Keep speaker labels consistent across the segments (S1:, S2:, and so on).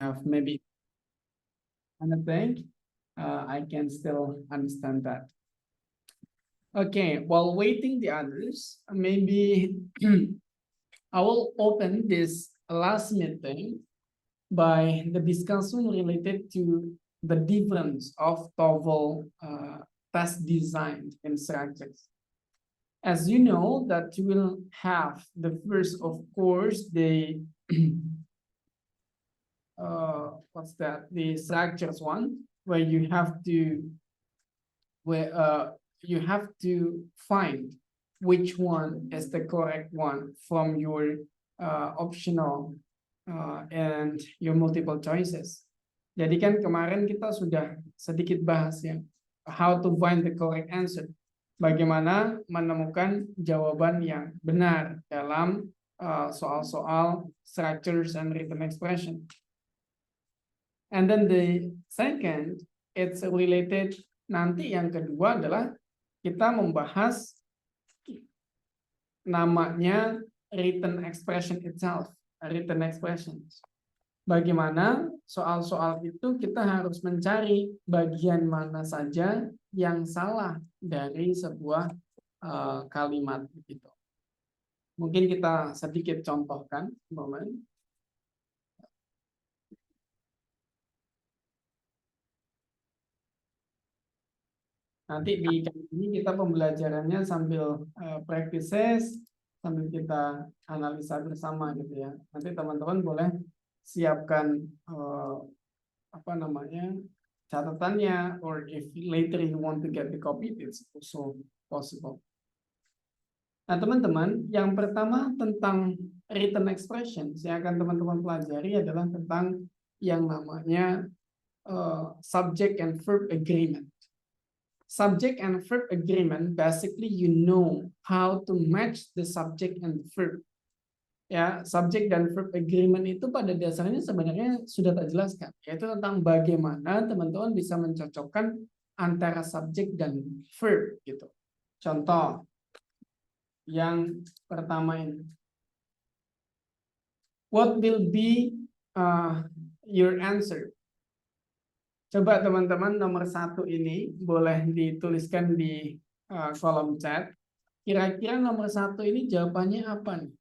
S1: have maybe anything, I can still understand that. Okay, while waiting the others, maybe I will open this last meeting by the discussion related to the difference of TOEFL test design and structures. As you know, that you will have the first, of course, the what's that? The structures one, where you have to find which one is the correct one from your optional and your multiple choices. Jadi kan kemarin kita sudah sedikit bahas ya, how to find the correct answer. Bagaimana menemukan jawaban yang benar dalam soal-soal structures and written expression. And then the second, it's related, nanti yang kedua adalah kita membahas namanya written expression itself, written expressions. Bagaimana soal-soal itu kita harus mencari bagian mana saja yang salah dari sebuah kalimat gitu. Mungkin kita sedikit contohkan, momen. Nanti di ini kita pembelajarannya sambil practices, sambil kita analisa bersama gitu ya. Nanti teman-teman boleh siapkan catatannya, or if later you want to get the copy, it's also possible. Nah teman-teman, yang pertama tentang written expressions yang akan teman-teman pelajari adalah tentang yang namanya subject and verb agreement. Subject and verb agreement, basically you know how to match the subject and the verb. Ya, subject dan verb agreement itu pada dasarnya sebenarnya sudah tak jelaskan, yaitu tentang bagaimana teman-teman bisa mencocokkan antara subjek dan verb gitu. Contoh yang pertama ini, what will be your answer? Coba teman-teman nomor 1 ini boleh dituliskan di kolom chat. Kira-kira nomor 1 ini jawabannya apa nih?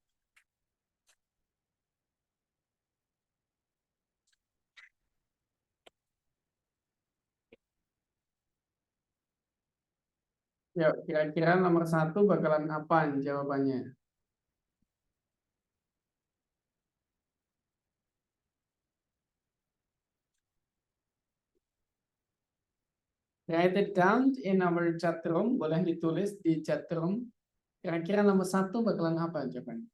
S1: Ya, kira-kira nomor 1 bakalan apa nih jawabannya? Write it down in our chat room, boleh ditulis di chat room. Kira-kira nomor 1 bakalan apa jawabannya?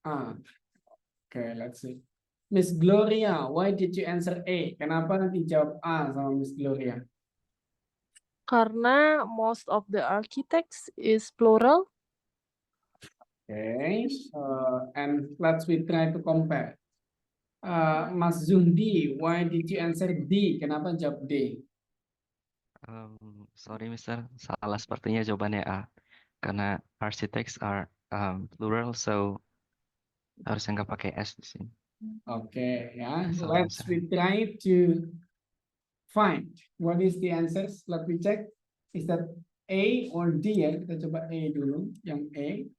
S1: A. Okay, let's see. Miss Gloria, why did you answer A? Kenapa nanti jawab A sama Miss Gloria?
S2: Karena most of the architects is plural.
S1: Okay, and we try to compare. Mas Zundi, why did you answer D? Kenapa jawab D?
S3: Sorry, Mister, salah sepertinya jawabannya A. Karena architects are plural, so harusnya nggak pakai S di sini.
S1: Okay, ya.
S3: Salah,
S1: We try to find what is the answers. Let me check. Is that A or D ya? Kita coba A dulu, yang A.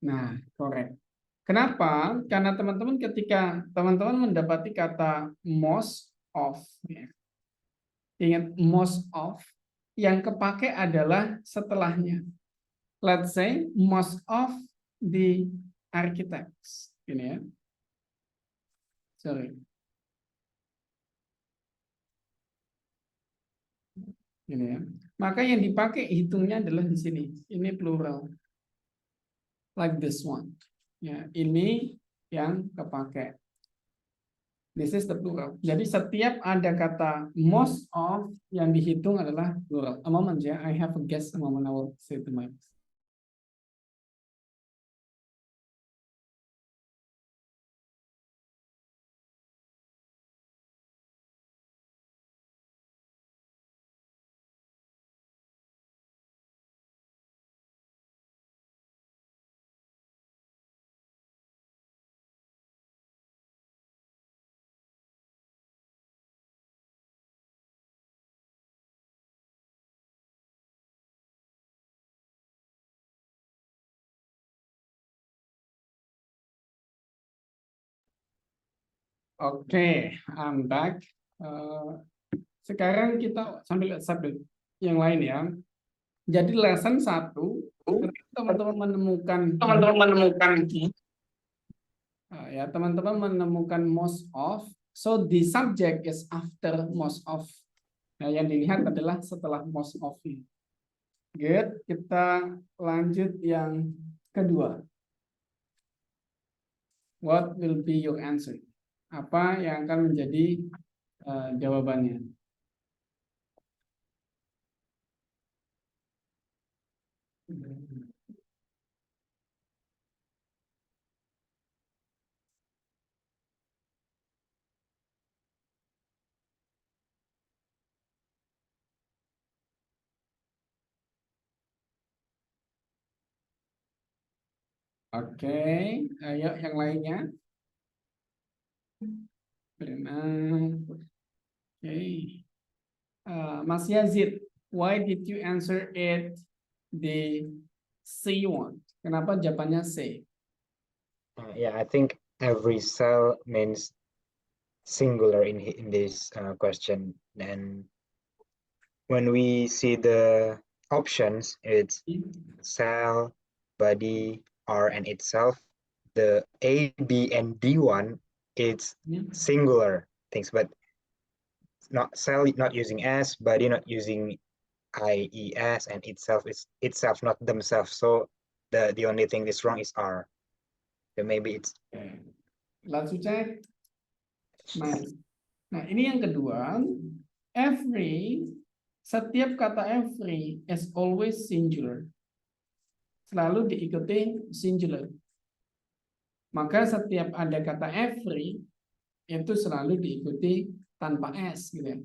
S1: Nah, correct. Kenapa? Karena teman-teman ketika teman-teman mendapati kata most of, ya. Ingat most of, yang kepake adalah setelahnya. Let's say most of the architects, ini ya. Sorry. Ini ya. Maka yang dipakai hitungnya adalah di sini. Ini plural. Like this one. Ya, ini yang kepake. This is the plural. Jadi setiap ada kata most of yang dihitung adalah plural. A moment ya, I have a guess a moment I will say to my. Oke, I'm back. Sekarang kita sambil lihat subjek yang lain ya. Jadi lesson 1, teman-teman menemukan ya teman-teman menemukan most of. So the subject is after most of. Nah, yang dilihat adalah setelah most of ini. Good, kita lanjut yang kedua. What will be your answer? Apa yang akan menjadi jawabannya? Oke, ayo yang lainnya. Berenang. Oke. Mas Yazid, why did you answer it the C one? Kenapa jawabannya C?
S4: Yeah, I think every cell means singular in this question. And when we see the options, it's cell, body, R, and itself. The A, B, and D one, it's singular things, but not cell not using S, body not using IES, and itself is itself not themselves. So the only thing that's wrong is R. So maybe it's
S1: Let's check. Nice. Nah, ini yang kedua. Every, setiap kata every is always singular. Selalu diikuti singular. Maka setiap ada kata every itu selalu diikuti tanpa s gitu ya.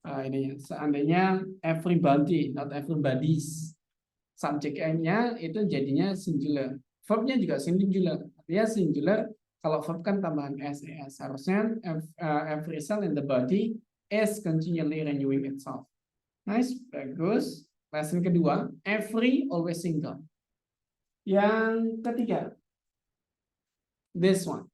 S1: Ini seandainya everybody, not everybody's. Subjeknya itu jadinya singular. Verbnya juga singular. Artinya singular. Kalau verb kan tambahan s. Harusnya every cell in the body is continually renewing itself. Nice, bagus. Lesson kedua, every always single. Yang ketiga, this one.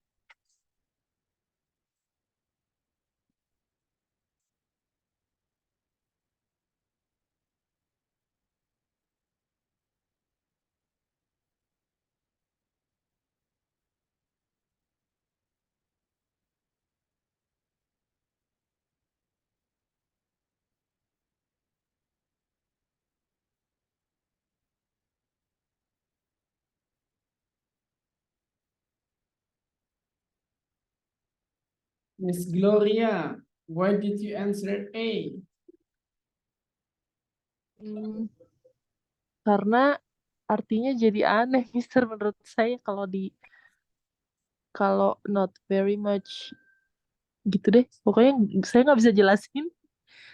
S1: Miss Gloria, why did you answer A?
S2: Karena artinya jadi aneh, Mister, menurut saya kalau not very much gitu deh. Pokoknya saya nggak bisa jelasin.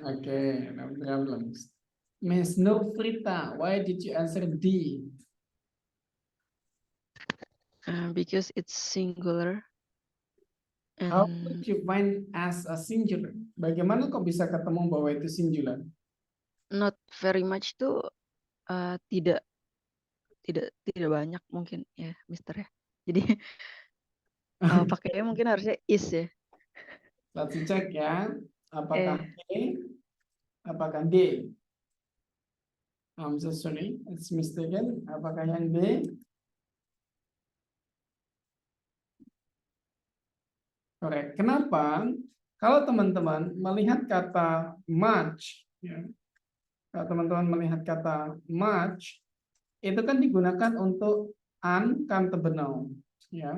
S1: Okay, no problems. Miss Nurfrita, why did you answer D?
S5: Because it's singular.
S1: How
S5: And
S1: could you find as a singular? Bagaimana kok bisa ketemu bahwa itu singular?
S5: not very much tuh tidak banyak mungkin ya, Mister ya. Jadi pakainya mungkin harusnya is ya.
S1: Let's check ya. Apakah E? Apakah D? I'm so sorry, it's mistaken. Apakah yang D? Correct. Kenapa? Kalau teman-teman melihat kata much, ya, kalau teman-teman melihat kata much, itu kan digunakan untuk uncountable noun, ya.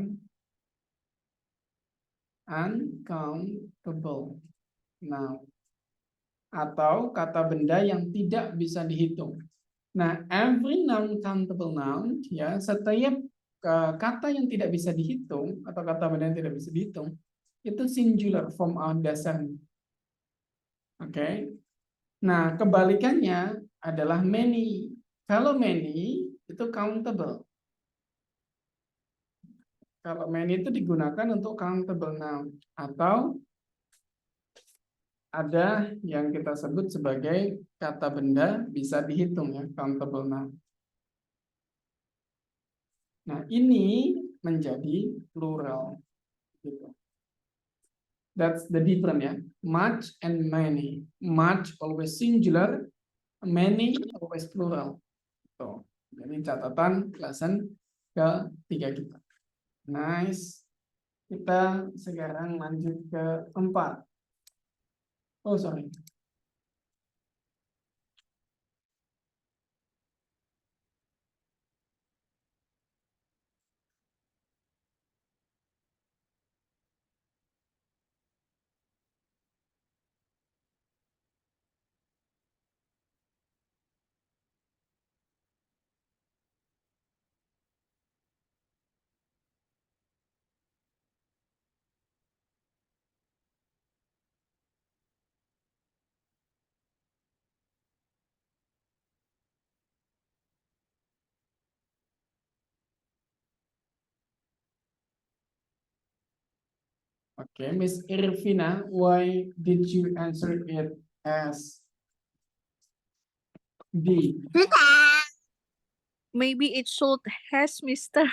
S1: uncountable noun. Atau kata benda yang tidak bisa dihitung. Nah, every non-countable noun, ya, setiap kata yang tidak bisa dihitung atau kata benda yang tidak bisa dihitung itu singular form dasarnya. Oke. Nah, kebalikannya adalah many. Kalau many itu countable. Kalau many itu digunakan untuk countable noun atau ada yang kita sebut sebagai kata benda bisa dihitung, ya, countable noun. Nah, ini menjadi plural. Gitu. That's the difference, ya. Much and many. Much always singular, many always plural. Tuh. Jadi catatan lesson ketiga kita. Nice. Kita sekarang lanjut ke 4. Oh, sorry. Okay, Miss Irvina, why did you answer it as B?
S6: Maybe it should has, Mister,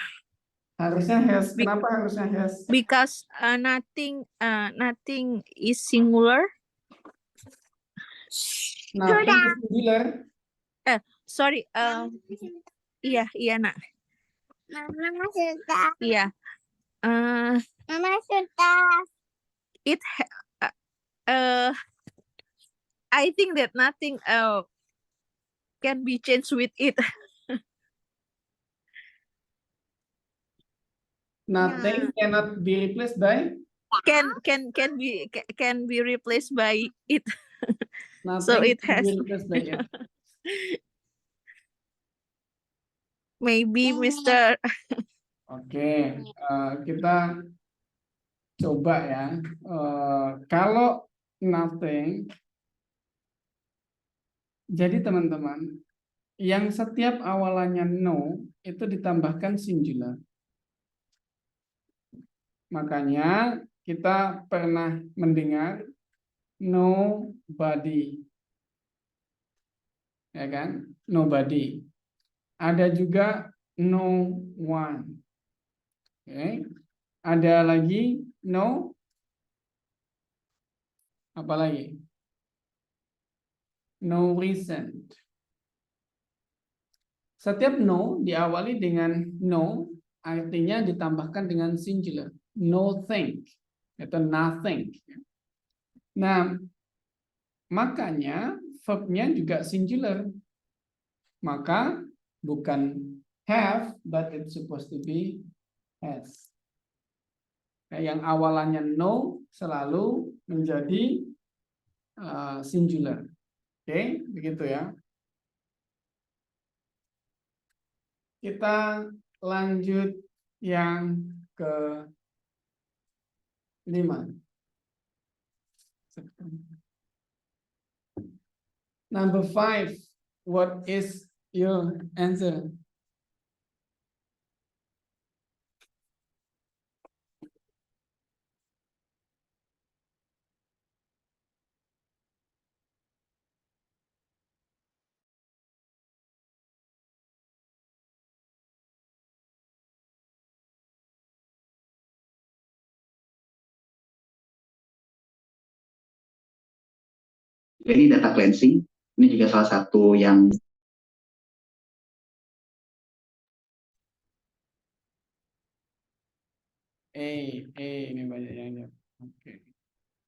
S1: Harusnya has. Kenapa harusnya has?
S6: because nothing is singular.
S1: Nothing is singular.
S6: Sorry, iya nak.
S7: Mama sudah.
S6: Iya.
S7: Mama sudah.
S6: I think that nothing can be changed with it.
S1: Nothing cannot be replaced by.
S6: Can be replaced by it.
S1: Nothing
S6: So it
S1: can be
S6: has.
S1: replaced by it.
S6: Maybe Mister.
S1: Oke, kita coba, ya. Kalau nothing, jadi teman-teman, yang setiap awalannya no itu ditambahkan singular. Makanya kita pernah mendengar nobody, ya kan? Nobody. Ada juga no one. Oke. Ada lagi no. Apa lagi? No reason. Setiap no diawali dengan no, artinya ditambahkan dengan singular. No thing atau nothing. Nah, makanya verbnya juga singular. Maka bukan have, but it's supposed to be has. Yang awalannya no selalu menjadi singular. Oke, begitu, ya. Kita lanjut yang ke 5. Number 5. What is your answer?
S8: Ini data cleansing, ini juga salah satu yang
S1: Ini banyak yang jawab. Oke.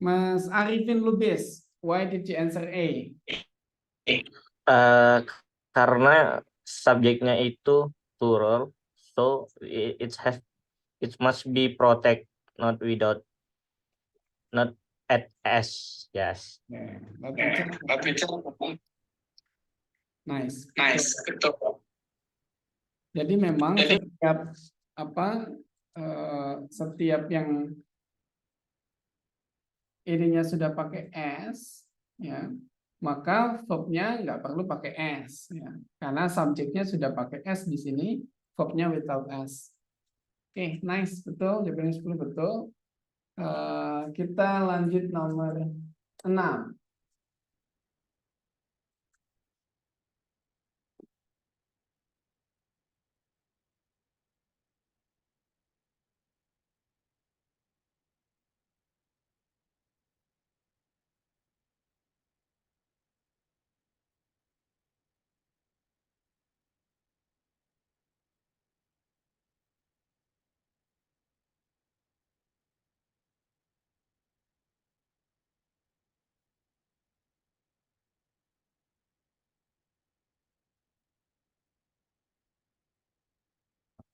S1: Mas Arifin Lubis, why did you answer A?
S9: Karena subjeknya itu plural, so it must be protect, not without not at S. Yes.
S1: Okay, let me check. Nice. Betul. Jadi memang setiap yang ininya sudah pakai S, ya, maka verbnya nggak perlu pakai S, ya, karena subjeknya sudah pakai S di sini, verbnya without S. Oke, nice, betul, jawabannya 10 betul. Kita lanjut nomor 6.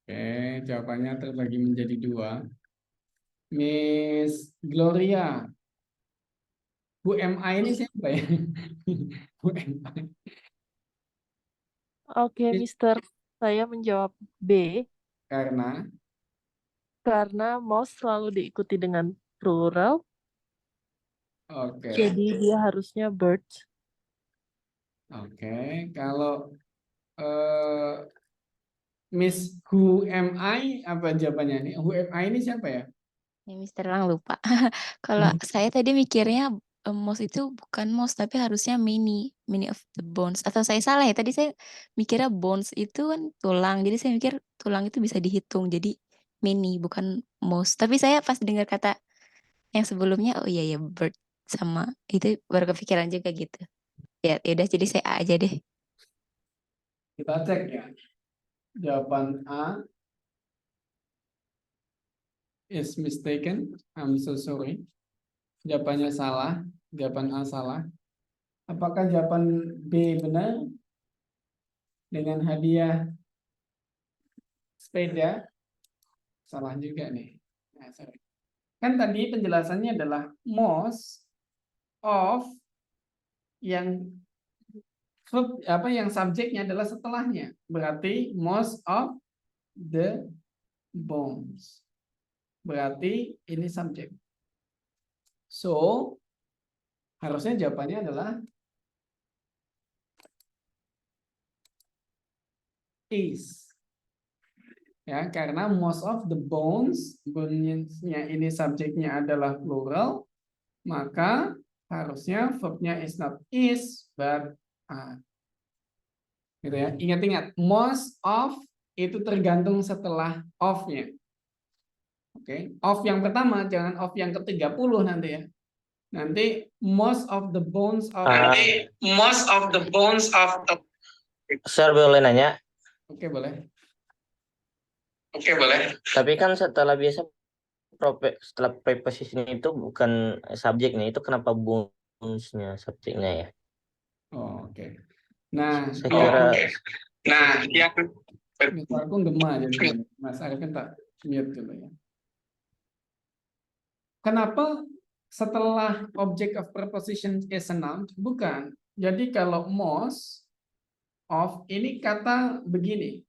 S1: Oke, jawabannya terbagi menjadi 2. Miss Gloria, Bu MI ini siapa ya? Bu MI.
S2: Oke, Mister. Saya menjawab B
S1: Karena
S2: karena most selalu diikuti dengan plural,
S1: oke.
S2: jadi dia harusnya birds.
S1: Oke, kalau Miss Who am I apa jawabannya nih? Who am I ini siapa ya?
S10: Ya, Mister Lang lupa. Kalau saya tadi mikirnya mouse itu bukan mouse tapi harusnya mini of the bones. Atau saya salah ya? Tadi saya mikirnya bones itu kan tulang. Jadi saya mikir tulang itu bisa dihitung. Jadi mini bukan mouse. Tapi saya pas dengar kata yang sebelumnya, oh iya ya bird sama itu baru kepikiran juga gitu. Ya udah jadi saya A aja deh.
S1: Kita cek ya. Jawaban A is mistaken. I'm so sorry. Jawabannya salah. Jawaban A salah. Apakah jawaban B benar? Dengan hadiah sepeda? Salah juga nih. Nah, sorry. Kan tadi penjelasannya adalah most of yang yang subjeknya adalah setelahnya. Berarti most of the bones. Berarti ini subjek. So, harusnya jawabannya adalah is. Ya, karena most of the bones, bones-nya ini subjeknya adalah plural, maka harusnya verbnya is not is, but are. Gitu ya. Ingat-ingat, most of itu tergantung setelah of-nya. Oke, of yang pertama, jangan of yang ke-30 nanti ya. Nanti most of the bones of
S9: Sir, boleh nanya?
S1: Oke, boleh.
S9: Tapi kan setelah setelah preposition itu bukan subjeknya, itu kenapa bones-nya subjeknya ya?
S1: Oh, oke. Nah,
S9: Saya kira
S1: Mas aku gema jadi Mas Arifin tak mute dulu ya. Kenapa setelah object of preposition is a noun? Bukan. Jadi kalau most of ini kata begini.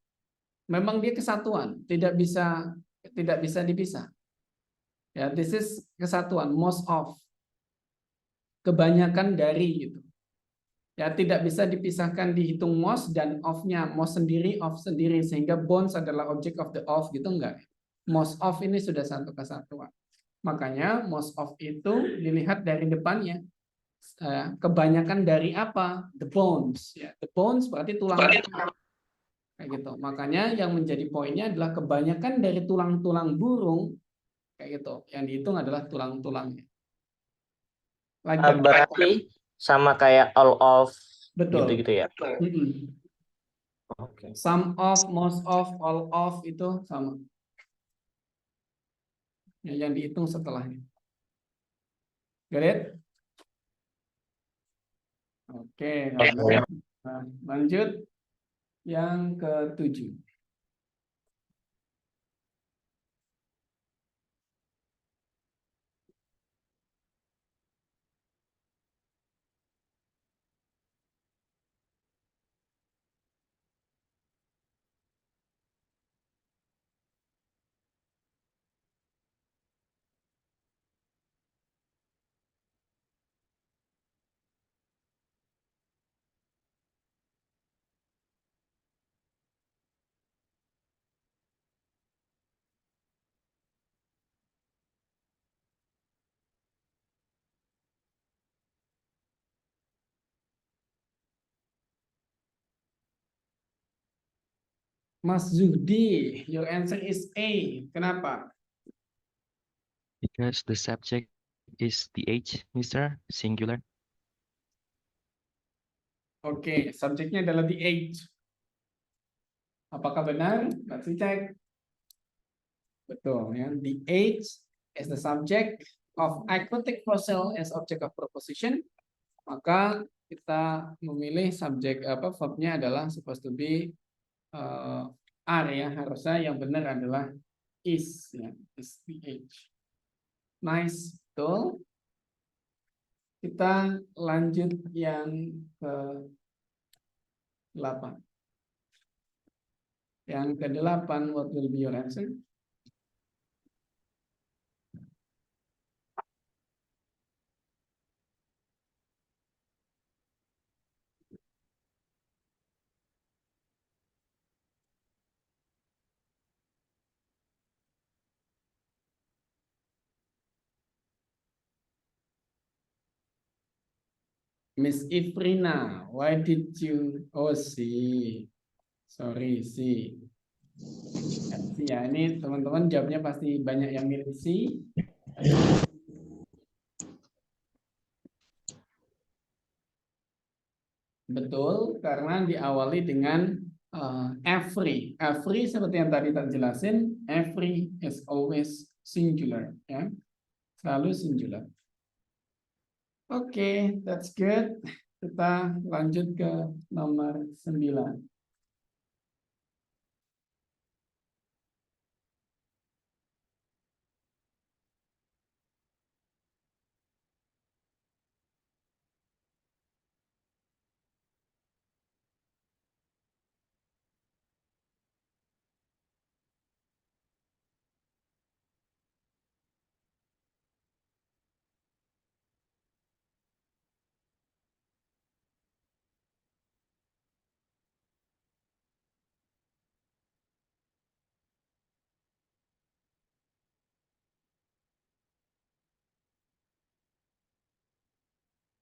S1: Memang dia kesatuan, tidak bisa dipisah. Ya, this is kesatuan, most of. Kebanyakan dari gitu. Ya, tidak bisa dipisahkan, dihitung most dan of-nya, most sendiri, of sendiri, sehingga bonds adalah object of the of gitu enggak. Most of ini sudah satu kesatuan. Makanya most of itu dilihat dari depannya. Kebanyakan dari apa? The bones. Ya, the bones berarti tulang. Kayak gitu. Makanya yang menjadi poinnya adalah kebanyakan dari tulang-tulang burung kayak gitu. Yang dihitung adalah tulang-tulangnya.
S9: berarti sama kayak all of
S1: Betul.
S9: gitu-gitu ya.
S1: Oke. Some of, most of, all of itu sama. Ya, yang dihitung setelahnya. Got it? Oke. Nah, lanjut yang ke-7. Mas Zuhdi, your answer is A. Kenapa?
S3: Because the subject is the age, Mr. Singular.
S1: Oke, subjeknya adalah the age. Apakah benar? Let's check. Betul ya. The age is the subject of aquatic fossil as object of proposition. Maka kita memilih subjek verbnya adalah supposed to be are ya. Harusnya yang benar adalah is ya. Is the age. Nice, betul. Kita lanjut yang ke-8. Yang ke-8, what will be your answer? Miss Ifrina, why did you? Oh, see. Sorry, see. Ya, ini teman-teman jawabnya pasti banyak yang milih C. Betul, karena diawali dengan every. Every seperti yang tadi tak jelasin, every is always singular, ya. Selalu singular. Oke, that's good. Kita lanjut ke nomor 9.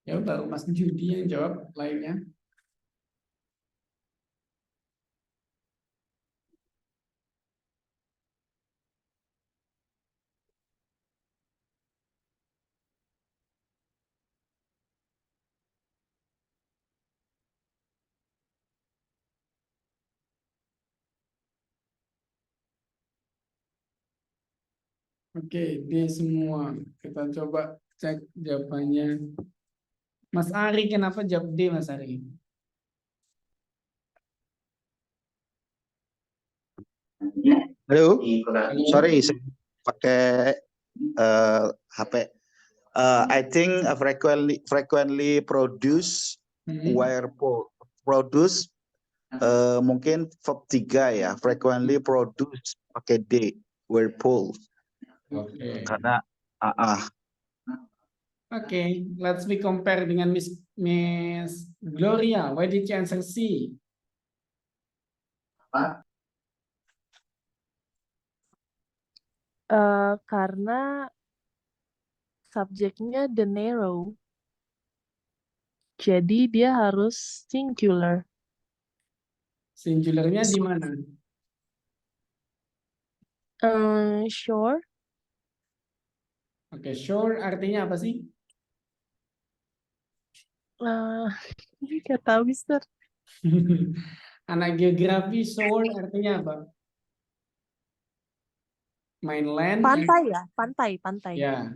S1: Ya baru Mas Judi yang jawab, lainnya. Oke, D semua. Kita coba cek jawabannya. Mas Ari, kenapa jawab D, Mas Ari?
S11: Halo, sorry, saya pakai HP. I think frequently produce where produce mungkin verb 3 ya. Frequently produce pakai D, where pull.
S1: Oke.
S11: Karena
S1: Oke, let's be compare dengan Miss Gloria. Why did you answer C?
S2: Karena subjeknya the narrow. Jadi dia harus singular.
S1: Singularnya di mana?
S2: Sure.
S1: Oke, shore artinya apa sih?
S2: Nggak tahu, Mister.
S1: Anak geografi, shore artinya apa? Mainland.
S2: Pantai ya, pantai.
S1: Ya,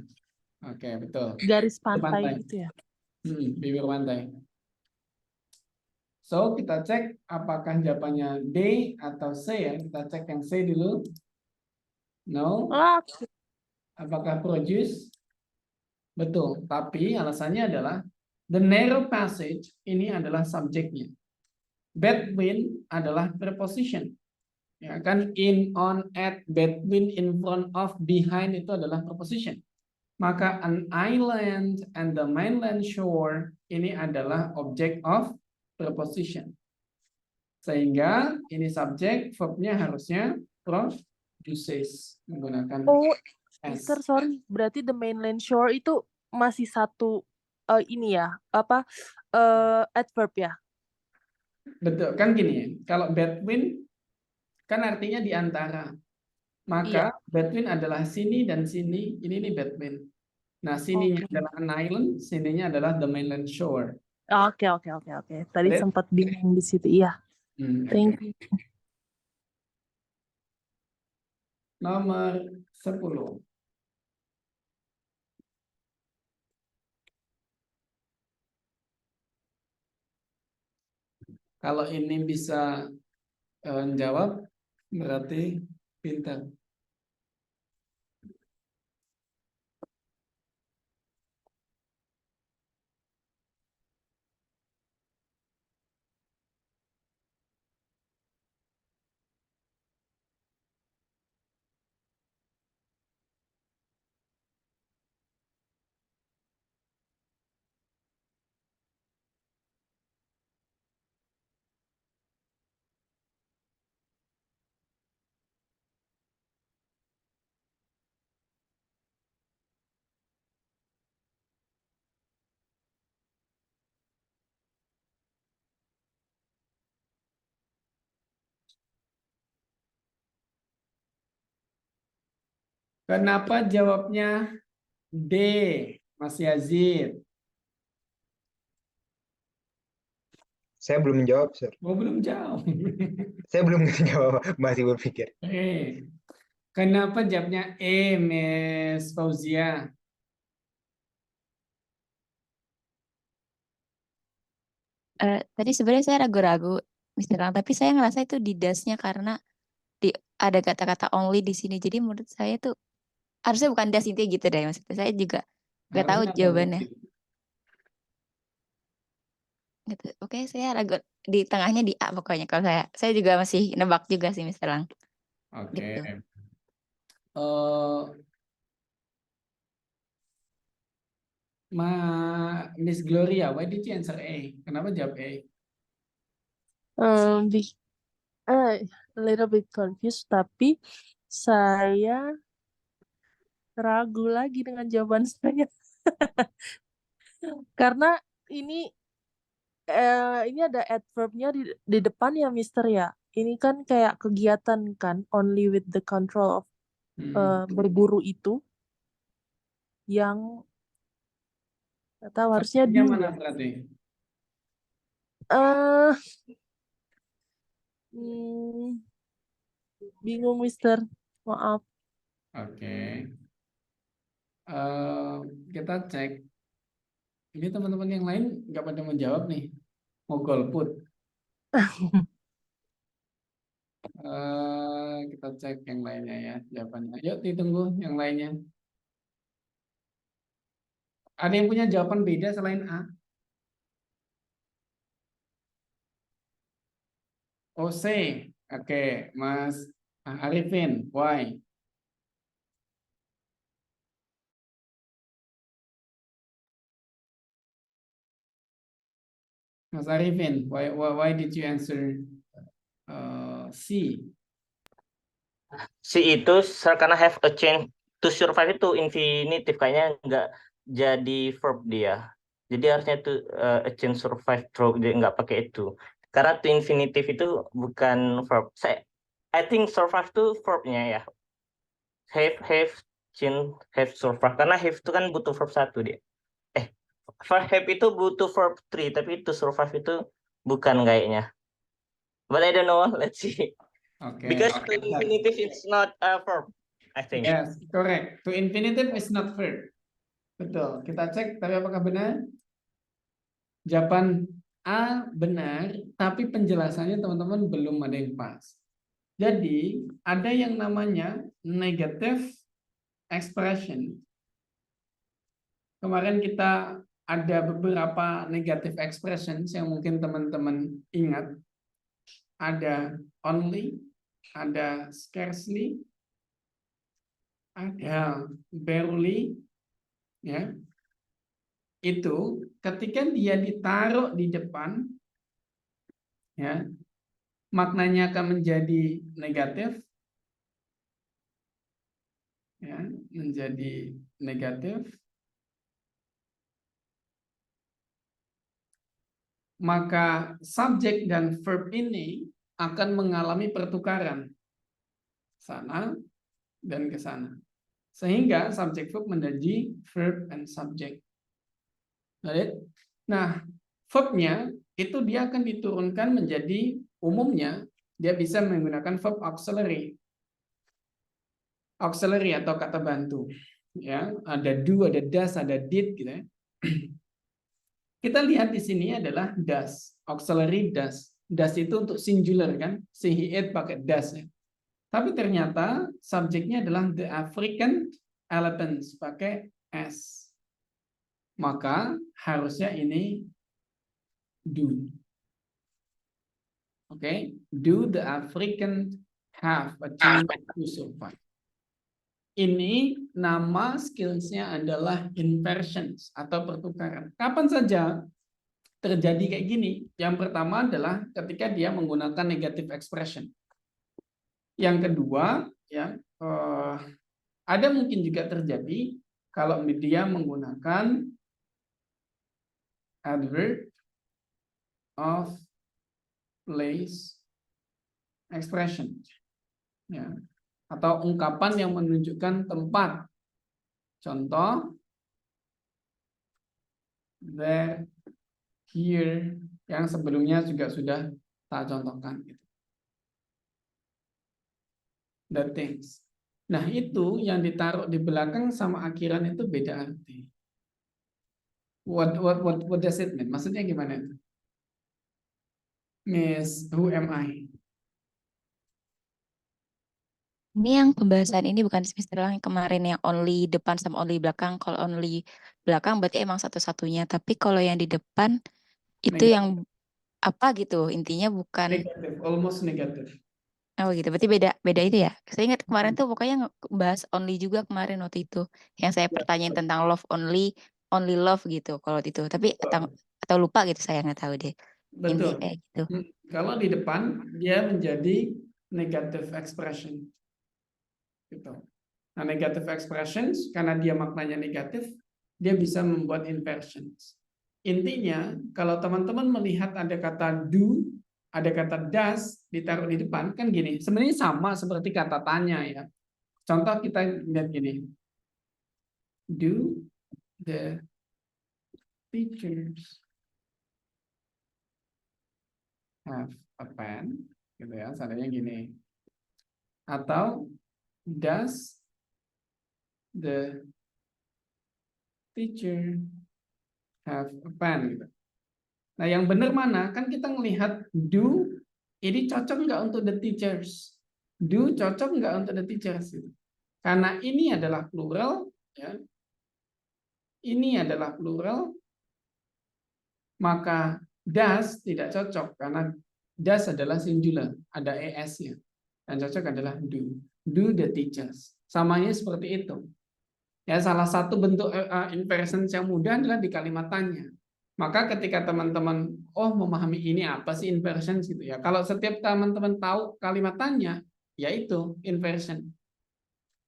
S1: oke, betul.
S2: Garis
S1: Pantai.
S2: pantai gitu ya.
S1: Bibir pantai. So, kita cek apakah jawabannya D atau C ya. Kita cek yang C dulu. No. Apakah produce? Betul, tapi alasannya adalah the narrow passage ini adalah subjeknya. Between adalah preposition. Ya kan, in, on, at, between, in front of, behind itu adalah preposition. Maka an island and the mainland shore ini adalah object of preposition. Sehingga ini subjek, verbnya harusnya produces menggunakan S.
S2: Mister, sorry, berarti the mainland shore itu masih satu ini ya, adverb ya?
S1: Betul, kan gini ya, kalau between kan artinya di antara. Maka between adalah sini dan sini, ini nih between. Nah, sininya
S2: Oke.
S1: adalah an island, sininya adalah the mainland shore.
S2: Oke. Tadi
S1: Got it?
S2: sempat bingung di situ. Iya. Thank
S1: Oke.
S2: you.
S1: Nomor 10. Kalau ini bisa jawab, berarti pintar. Kenapa jawabnya D, Mas Yazid?
S4: Saya belum menjawab, Sir.
S1: Oh, belum jawab.
S4: Saya belum menjawab, masih berpikir.
S1: Kenapa jawabnya E, Miss Fauzia?
S10: Tadi sebenarnya saya ragu-ragu, Mr. Lang, tapi saya ngerasa itu di dasnya karena ada kata-kata only di sini. Jadi menurut saya tuh harusnya bukan das, intinya gitu deh. Maksudnya saya juga nggak tahu
S1: Harusnya apa
S10: jawabannya.
S1: berarti?
S10: Gitu. Oke, saya ragu di tengahnya di A pokoknya. Kalau saya juga masih nebak juga sih, Mr. Lang.
S1: Oke.
S10: Gitu.
S1: Miss Gloria, why did you answer A? Kenapa jawab A?
S2: A little bit confused, tapi saya ragu lagi dengan jawaban saya. Karena ini ada adverbnya di depan ya, Mister ya. Ini kan kayak kegiatan kan, only with the control of berburu itu, yang nggak tahu harusnya
S1: Artinya
S2: do
S1: mana
S2: ya.
S1: berarti?
S2: Bingung, Mister. Maaf.
S1: Oke. Kita cek. Ini teman-teman yang lain nggak pada menjawab nih. Mau golput. Kita cek yang lainnya ya jawabannya. Yuk ditunggu yang lainnya. Ada yang punya jawaban beda selain A? Oh, C. Oke, Mas Arifin, why? Mas Arifin, why did you answer C?
S9: Si itu karena have a change to survive itu infinitive, kayaknya nggak jadi verb dia. Jadi harusnya itu a change survive through, dia nggak pakai itu. Karena to infinitive itu bukan verb. I think survive itu verbnya ya. Have, change, have survive. Karena have itu kan butuh verb 1 dia. Have itu butuh verb 3, tapi itu survive itu bukan kayaknya. But I don't know, let's see.
S1: Okay.
S9: Because to infinitive it's not a verb, I think.
S1: Yes, correct. To infinitive is not verb. Betul. Kita cek, tapi apakah benar? Jawaban A benar, tapi penjelasannya teman-teman belum ada yang pas. Jadi, ada yang namanya negative expression. Kemarin kita ada beberapa negative expressions yang mungkin teman-teman ingat. Ada only, ada scarcely, ada barely, ya. Itu ketika dia ditaruh di depan, ya, maknanya akan menjadi negatif, ya, menjadi negatif. Maka subjek dan verb ini akan mengalami pertukaran. sana dan ke sana. Sehingga subject verb menjadi verb and subject. Right? Nah, verbnya itu dia akan diturunkan menjadi umumnya dia bisa menggunakan verb auxiliary. Auxiliary atau kata bantu. Ya, ada do, ada does, ada did gitu ya. Kita lihat di sini adalah does, auxiliary does. Does itu untuk singular kan, si he it pakai does ya. Tapi ternyata subjeknya adalah the African elephants pakai s. Maka harusnya ini do. Oke, do the African have a chance to survive? Ini nama skillsnya adalah inversions atau pertukaran. Kapan saja terjadi kayak gini? Yang pertama adalah ketika dia menggunakan negative expression. Yang kedua, ya ada mungkin juga terjadi kalau dia menggunakan adverb of place expression, ya, atau ungkapan yang menunjukkan tempat. Contoh, there, here, yang sebelumnya juga sudah tak contohkan. The things. Nah, itu yang ditaruh di belakang sama akhiran itu beda arti. What does it mean? Maksudnya gimana itu? Miss, who am I?
S10: Ini yang pembahasan ini bukan semester yang kemarin yang only depan sama only belakang. Kalau only belakang berarti emang satu-satunya. Tapi kalau yang di depan itu
S1: Negatif.
S10: yang apa gitu. Intinya bukan.
S1: Negatif, almost negatif.
S10: Oh gitu. Berarti beda itu ya. Saya ingat kemarin tuh pokoknya bahas only juga kemarin waktu itu. Yang saya pertanyain tentang love only love gitu kalau itu. Tapi atau lupa gitu saya nggak tahu deh. Intinya
S1: Betul.
S10: kayak gitu.
S1: Kalau di depan dia menjadi negative expression. Gitu. Nah, negative expressions karena dia maknanya negatif, dia bisa membuat inversions. Intinya, kalau teman-teman melihat ada kata do, ada kata does ditaruh di depan, kan gini. Sebenarnya sama seperti kata tanya ya. Contoh kita lihat gini. Do the teachers have a pen? Gitu ya, seandainya gini. Atau does the teacher have a pen? Gitu. Nah, yang benar mana? Kan kita melihat do ini cocok nggak untuk the teachers? Do cocok nggak untuk the teachers? Gitu. Karena ini adalah plural, ya. Ini adalah plural, maka does tidak cocok karena does adalah singular, ada es-nya. Yang cocok adalah do. Do the teachers. Samanya seperti itu. Ya, salah satu bentuk inversion yang mudah adalah di kalimat tanya. Maka ketika teman-teman memahami ini apa sih inversion gitu ya. Kalau setiap teman-teman tahu kalimat tanya, yaitu inversion.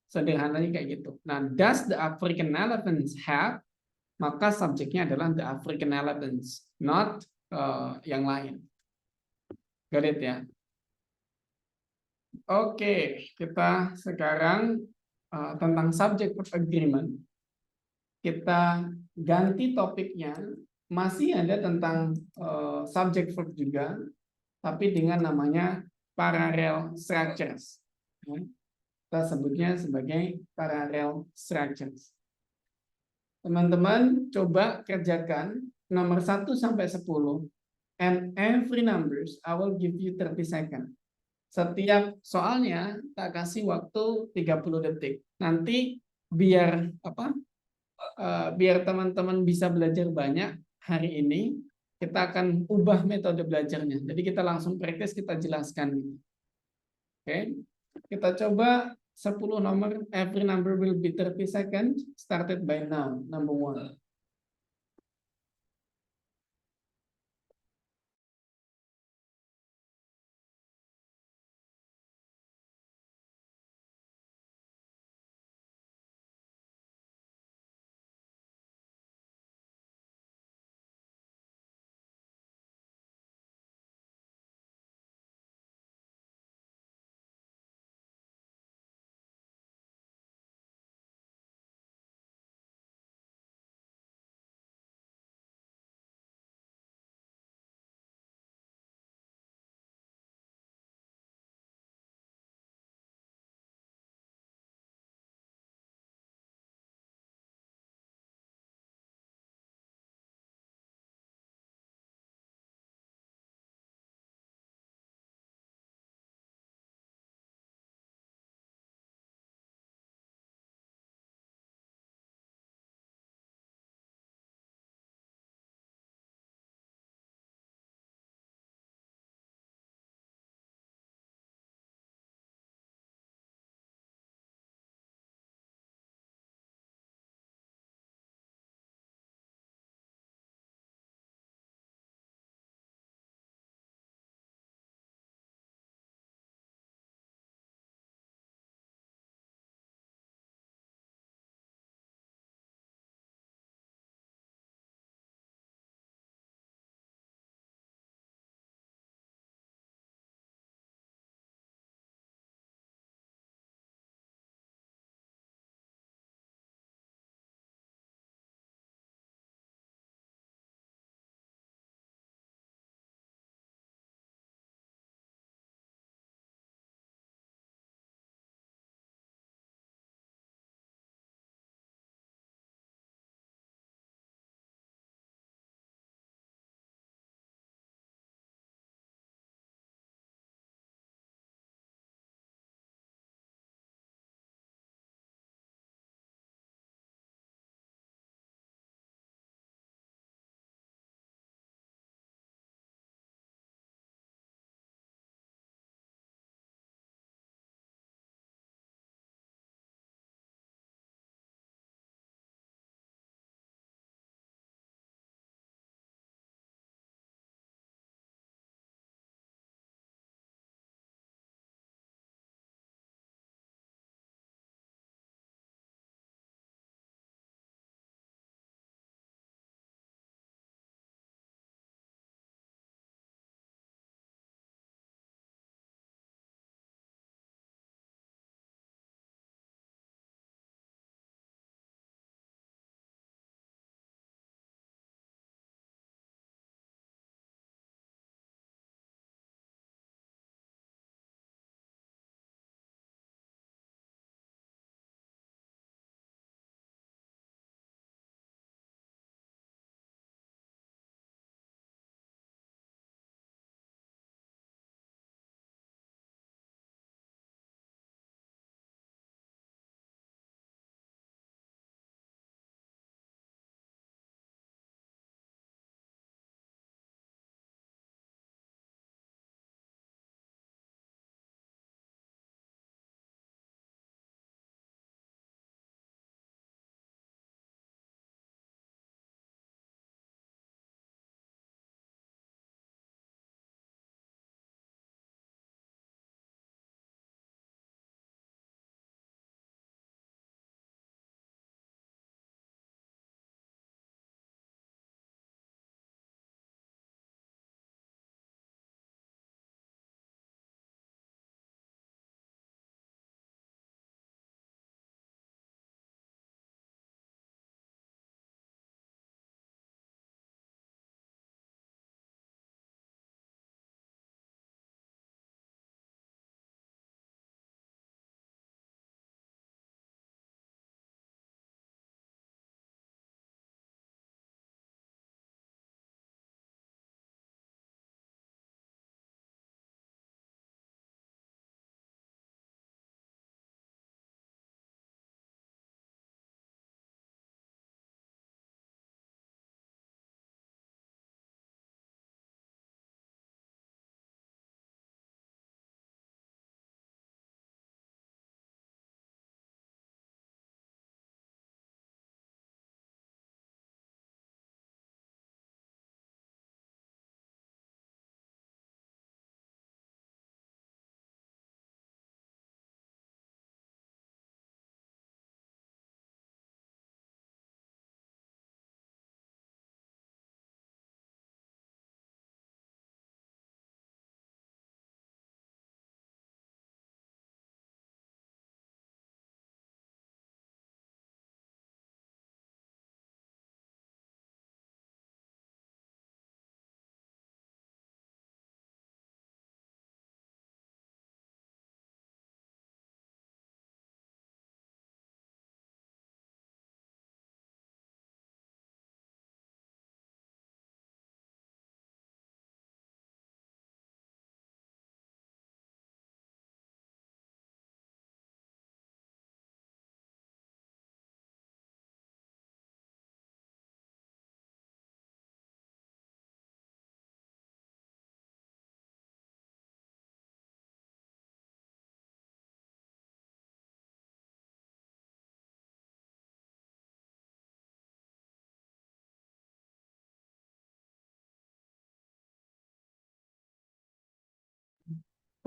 S1: Sederhananya kayak gitu. Nah, does the African elephants have? Maka subjeknya adalah the African elephants, not yang lain. Got it ya? Oke, kita sekarang tentang subject verb agreement. Kita ganti topiknya. Masih ada tentang subject verb juga, tapi dengan namanya parallel structures. Kita sebutnya sebagai parallel structures. Teman-teman coba kerjakan nomor 1 sampai 10 and every numbers I will give you 30 seconds. Setiap soalnya tak kasih waktu 30 detik. Nanti biar biar teman-teman bisa belajar banyak hari ini, kita akan ubah metode belajarnya. Jadi kita langsung praktis, kita jelaskan. Oke, kita coba 10 nomor, every number will be 30 seconds, started by now, number 1.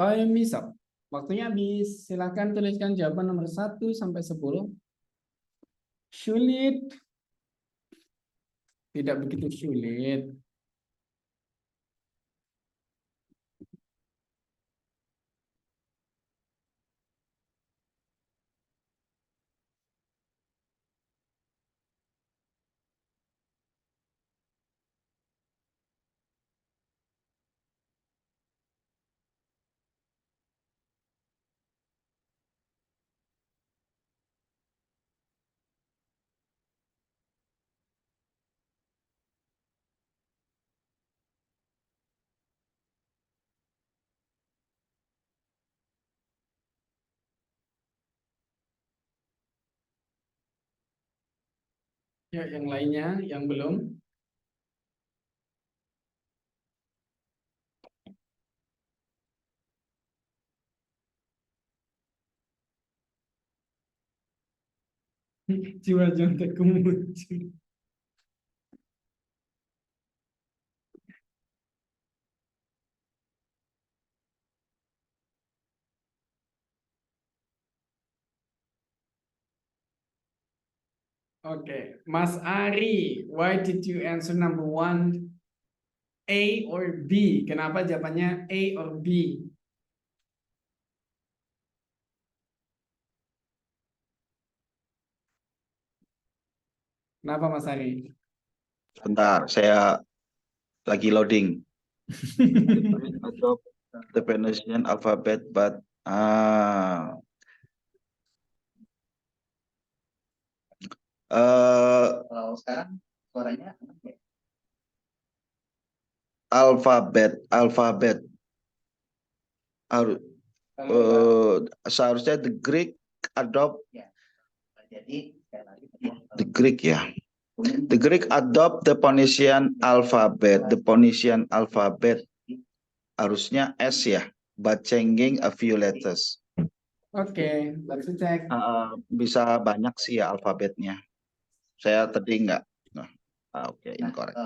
S1: Time is up. Waktunya habis. Silakan tuliskan jawaban nomor 1 sampai 10. Sulit. Tidak begitu sulit. Ya, yang lainnya yang belum. Jiwa jontekku muncul. Okay, Mas Ari, why did you answer number 1 A or B? Kenapa jawabannya A or B? Kenapa Mas Ari?
S11: Sebentar, saya lagi loading. Adopt the Venetian alphabet, but
S8: Kalau sekarang suaranya
S11: alfabet seharusnya the Greek adopt
S8: jadi sekali lagi
S11: the Greek ya. The Greek adopt the Phoenician alphabet. The Phoenician alphabet harusnya S ya, but changing a few letters.
S1: Oke, let's check.
S11: Bisa banyak sih ya alfabetnya. Saya tadi nggak. Oke, incorrect.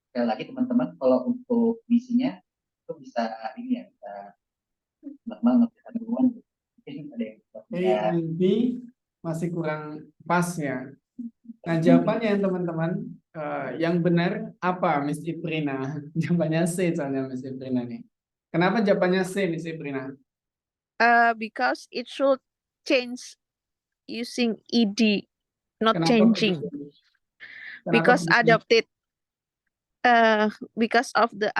S8: sekali lagi teman-teman, kalau untuk misinya itu bisa ini ya, bisa normal ngerjakan duluan. Mungkin ada yang
S1: A and B masih kurang pas ya. Nah, jawabannya teman-teman yang benar apa Miss Iprina? Jawabannya C soalnya Miss Iprina nih. Kenapa jawabannya C Miss Iprina?
S6: Because it should change using ed, not
S1: Kenapa
S6: changing.
S1: begitu? Kenapa
S6: Because
S1: begitu?
S6: adopted. Because of the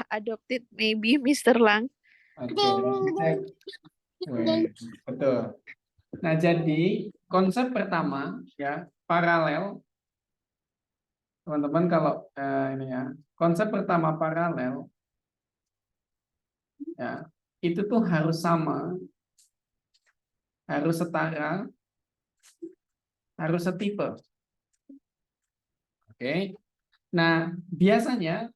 S6: adopted maybe Mr. Lang.
S1: Oke, cek. Weh, betul. Nah, jadi konsep pertama ya, paralel. Teman-teman kalau ini ya, konsep pertama paralel ya, itu tuh harus sama, harus setara, harus setipe. Oke. Nah, biasanya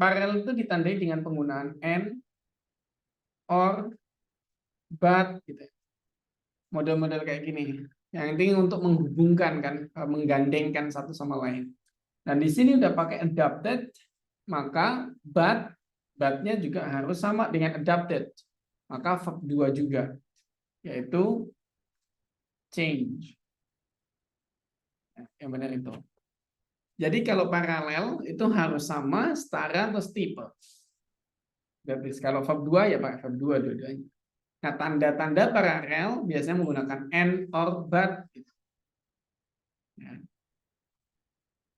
S1: paralel itu ditandai dengan penggunaan and, or, but gitu. Model-model kayak gini. Yang penting untuk menghubungkan kan, menggandengkan satu sama lain. Dan di sini udah pakai adapted, maka but-nya juga harus sama dengan adapted. Maka verb 2 juga, yaitu change. Yang benar itu. Jadi kalau paralel itu harus sama, setara, atau setipe. Berarti kalau verb 2 ya pakai verb 2 dua-duanya. Nah, tanda-tanda paralel biasanya menggunakan and, or, but. Ya.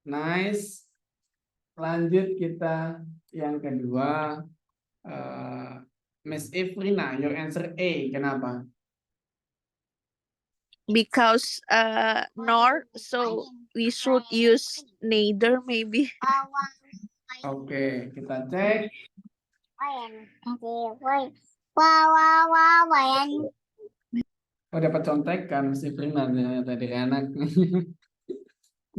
S1: Nice. Lanjut kita yang kedua. Miss Ifrina, your answer A. Kenapa?
S6: Because nor, so we should use neither maybe.
S1: Oke, kita cek. Oh, dapat contekan Miss Ifrina dari anak.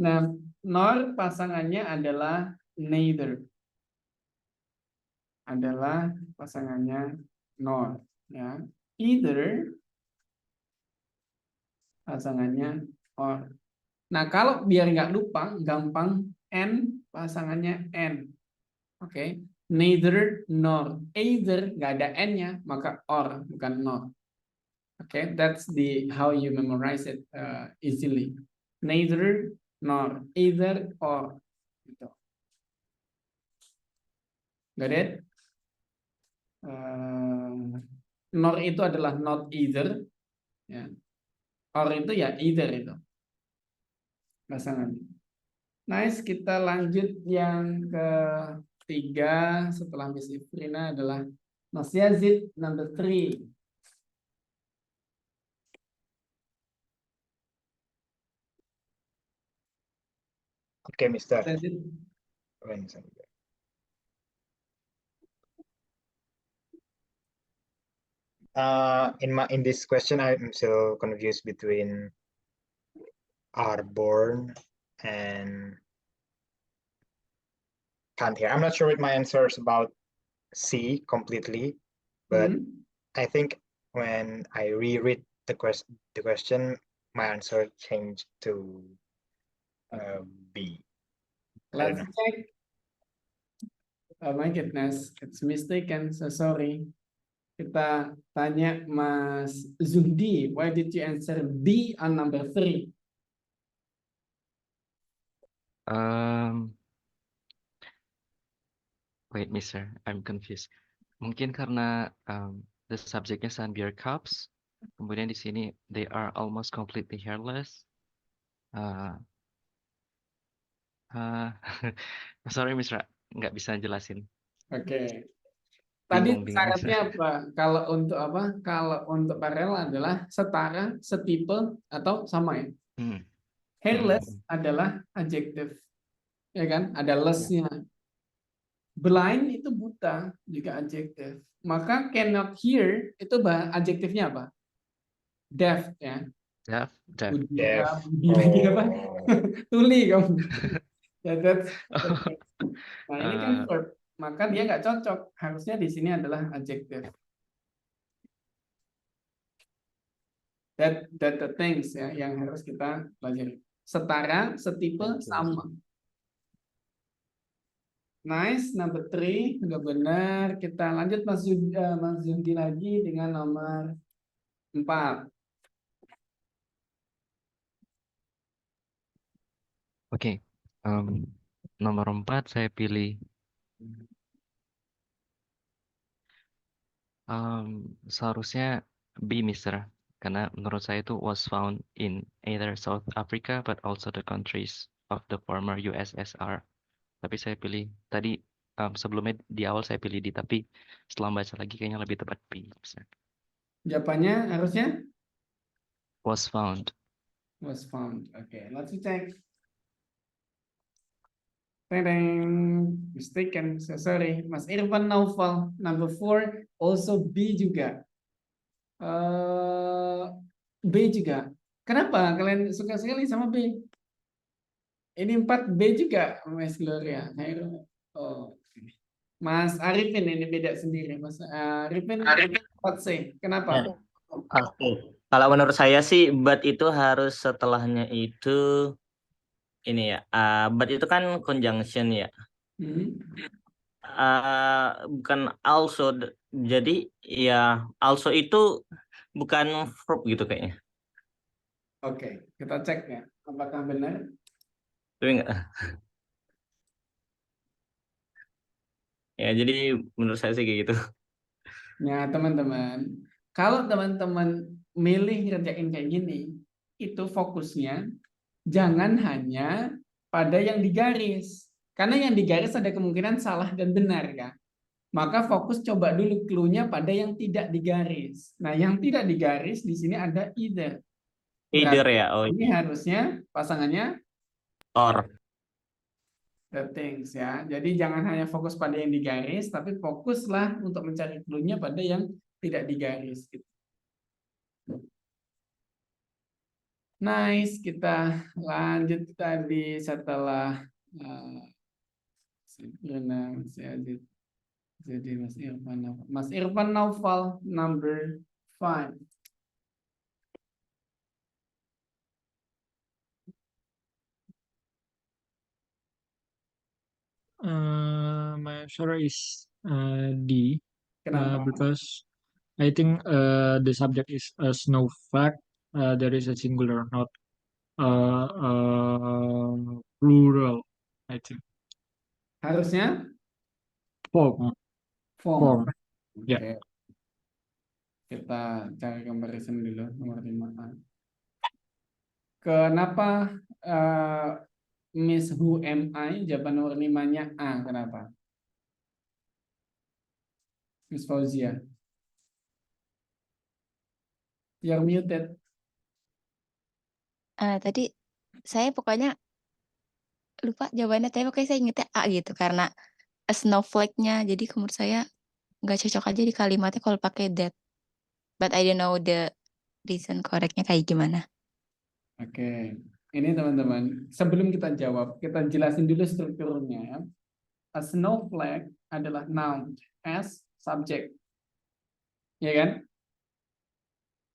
S1: Nah, nor pasangannya adalah neither. Adalah pasangannya nor. Ya. Either pasangannya or. Nah, kalau biar nggak lupa, gampang and pasangannya and. Oke. Neither nor. Either nggak ada n-nya, maka or bukan nor. Okay, that's the how you memorize it easily. Neither nor, either or. Gitu. Got it? Nor itu adalah not either. Ya. Or itu ya either itu. Pasangan. Nice, kita lanjut yang ketiga setelah Miss Ifrina adalah Mas Yazid number 3.
S4: Okay, Mr.
S1: Yazid.
S4: In this question, I'm still confused between are born and can't hear. I'm not sure what my answer is about C completely, but I think when I reread the question, my answer changed to B. I don't
S1: Let's
S4: know.
S1: check. Oh my goodness, it's mistaken. So sorry. Kita tanya Mas Zuhdi, why did you answer B on number 3?
S3: Wait, Mister, I'm confused. Mungkin karena the subjeknya Sunbear Cups, kemudian di sini they are almost completely hairless. Sorry, Mister, nggak bisa jelasin.
S1: Oke. Tadi
S3: Bingung.
S1: syaratnya apa? Kalau untuk apa? Kalau untuk parallel adalah setara, setipe, atau sama ya? Hairless adalah adjective, ya kan? Ada less-nya. Blind itu buta, juga adjective. Maka cannot hear itu adjektifnya apa? Deaf ya.
S3: Deaf.
S1: Budi lagi apa? Tuli kamu. Ya, nah ini kan verb, maka dia nggak cocok. Harusnya di sini adalah adjective. That the things ya yang harus kita pelajari. Setara, setipe, sama. Nice, number 3 udah benar. Kita lanjut Mas Zudi lagi dengan nomor 4.
S3: Oke, nomor 4 saya pilih seharusnya B, Mister, karena menurut saya itu was found in either South Africa but also the countries of the former USSR. Tapi saya pilih tadi sebelumnya di awal saya pilih D, tapi setelah baca lagi kayaknya lebih tepat B. Mister.
S1: Jawabannya harusnya
S3: Was found.
S1: Was found. Okay, let's check. Tadang, mistaken. So sorry, Mas Irfan Naufal number 4 also B juga. B juga. Kenapa kalian suka sekali sama B? Ini 4 B juga, Mas Gloria. Oh, Mas Arifin ini beda sendiri, Mas Arifin 4C. Kenapa?
S9: Ya. Oke. Kalau menurut saya sih but itu harus setelahnya itu ini ya. But itu kan conjunction ya. Bukan also. Jadi ya also itu bukan verb gitu kayaknya.
S1: Oke, kita cek ya. Apakah benar?
S9: Tapi enggak. Ya, jadi menurut saya sih kayak gitu.
S1: Ya, teman-teman. Kalau teman-teman milih ngerjain kayak gini, itu fokusnya jangan hanya pada yang digaris. Karena yang digaris ada kemungkinan salah dan benar, kan? Maka fokus coba dulu clue-nya pada yang tidak digaris. Nah, yang tidak digaris di sini ada either.
S9: Either ya. Oh,
S1: ini harusnya pasangannya
S9: or.
S1: The things ya. Jadi jangan hanya fokus pada yang digaris, tapi fokuslah untuk mencari clue-nya pada yang tidak digaris. Gitu. Nice, kita lanjut tadi setelah jadi Mas Irfan Naufal number 5.
S12: my answer is D.
S1: Kenapa?
S12: Because I think the subject is a snowflake. There is a singular, not plural. I think
S1: Harusnya
S12: form.
S1: form. Oke.
S12: Ya.
S1: Kita cari comparison dulu nomor 5. Kenapa Miss Who Am I? Jawaban nomor 5-nya A. Kenapa? Miss Fauzia. You're muted.
S10: Tadi saya pokoknya lupa jawabannya, tapi pokoknya saya ingetnya A gitu karena a snowflake-nya. Jadi menurut saya nggak cocok aja di kalimatnya kalau pakai that. But I don't know the reason correctnya kayak gimana.
S1: Oke. Ini teman-teman, sebelum kita jawab, kita jelasin dulu strukturnya ya. A snowflake adalah noun as subject. Ya kan?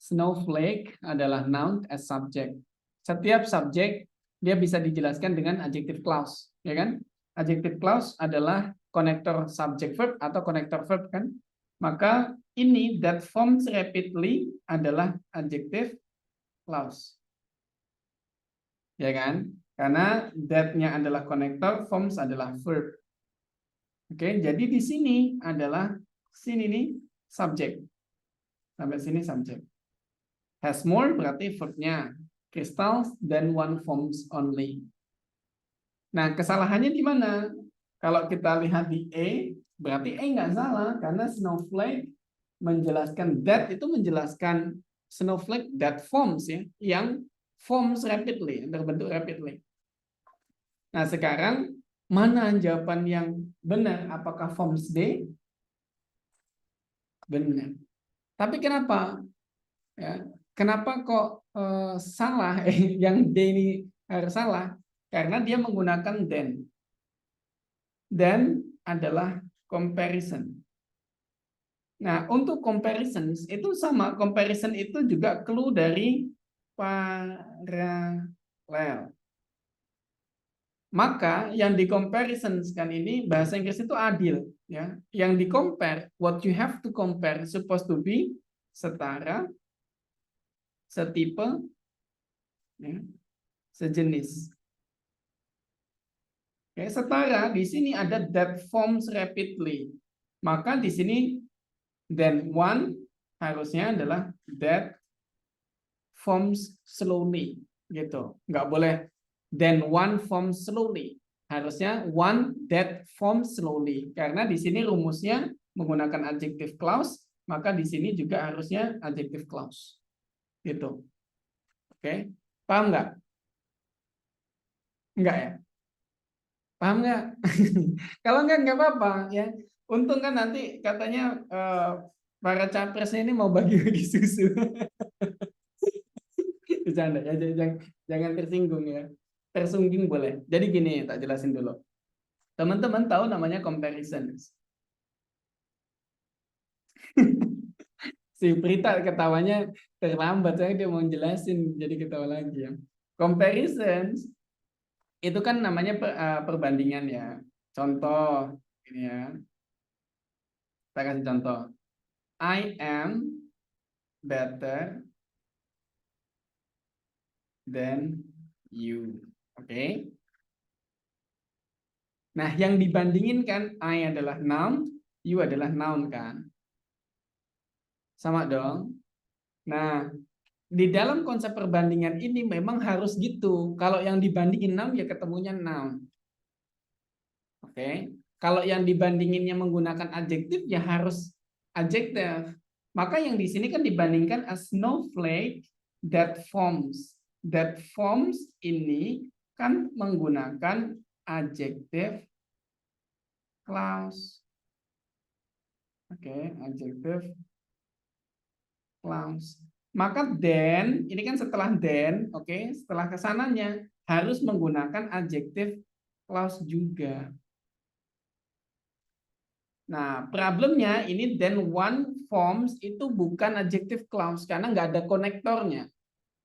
S1: Snowflake adalah noun as subject. Setiap subjek dia bisa dijelaskan dengan adjective clause, ya kan? Adjective clause adalah konektor subject verb atau konektor verb kan? Maka ini that forms repeatedly adalah adjective clause. Ya kan? Karena that-nya adalah konektor, forms adalah verb. Oke, jadi di sini adalah sini nih subject. Sampai sini subject. Has more berarti verb-nya. Crystals than one forms only. Nah, kesalahannya di mana? Kalau kita lihat di E, berarti E nggak salah karena snowflake menjelaskan that itu menjelaskan snowflake that forms ya, yang forms rapidly, yang terbentuk rapidly. Nah, sekarang mana jawaban yang benar? Apakah forms D? Benar. Tapi kenapa? Ya, kenapa kok salah? Yang D ini harus salah karena dia menggunakan then. Then adalah comparison. Nah, untuk comparisons itu sama. Comparison itu juga clue dari paralel. Maka yang di comparisons kan ini bahasa Inggris itu adil ya. Yang di compare, what you have to compare supposed to be setara, setipe, ya, sejenis. Oke, setara di sini ada that forms rapidly. Maka di sini then one harusnya adalah that forms slowly gitu. Nggak boleh then one forms slowly. Harusnya one that forms slowly. Karena di sini rumusnya menggunakan adjective clause, maka di sini juga harusnya adjective clause. Gitu. Oke, paham nggak? Enggak ya? Paham nggak? Kalau nggak apa-apa ya. Untung kan nanti katanya para capresnya ini mau bagi-bagi susu. Bercanda ya, jangan tersinggung ya. Tersungking boleh. Jadi gini, tak jelasin dulu. Teman-teman tahu namanya comparisons. Si Prita ketawanya terlambat, saya dia mau jelasin jadi ketawa lagi ya. Comparisons itu kan namanya perbandingan ya. Contoh ini ya. Kita kasih contoh. I am better than you. Oke. Nah, yang dibandingin kan I adalah noun, you adalah noun kan. Sama dong. Nah, di dalam konsep perbandingan ini memang harus gitu. Kalau yang dibandingin noun ya ketemunya noun. Oke. Kalau yang dibandinginnya menggunakan adjektif ya harus adjective. Maka yang di sini kan dibandingkan a snowflake that forms. That forms ini kan menggunakan adjective clause. Oke, adjective clause. Maka then, ini kan setelah then, oke, setelah kesananya harus menggunakan adjective clause juga. Nah, problemnya ini then one forms itu bukan adjective clause karena nggak ada konektornya.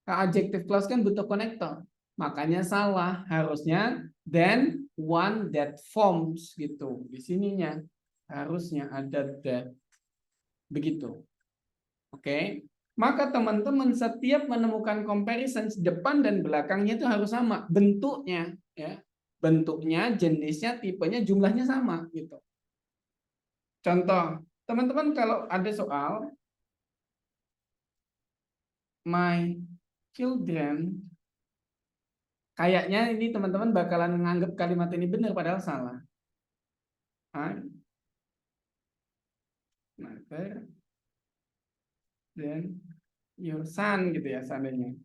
S1: Adjective clause kan butuh konektor. Makanya salah. Harusnya then one that forms gitu. Di sininya harusnya ada that. Begitu. Oke. Maka teman-teman setiap menemukan comparisons depan dan belakangnya itu harus sama bentuknya, ya. Bentuknya, jenisnya, tipenya, jumlahnya sama gitu. Contoh, teman-teman kalau ada soal my children, kayaknya ini teman-teman bakalan menganggap kalimat ini benar padahal salah. Smarter than your son gitu ya seandainya.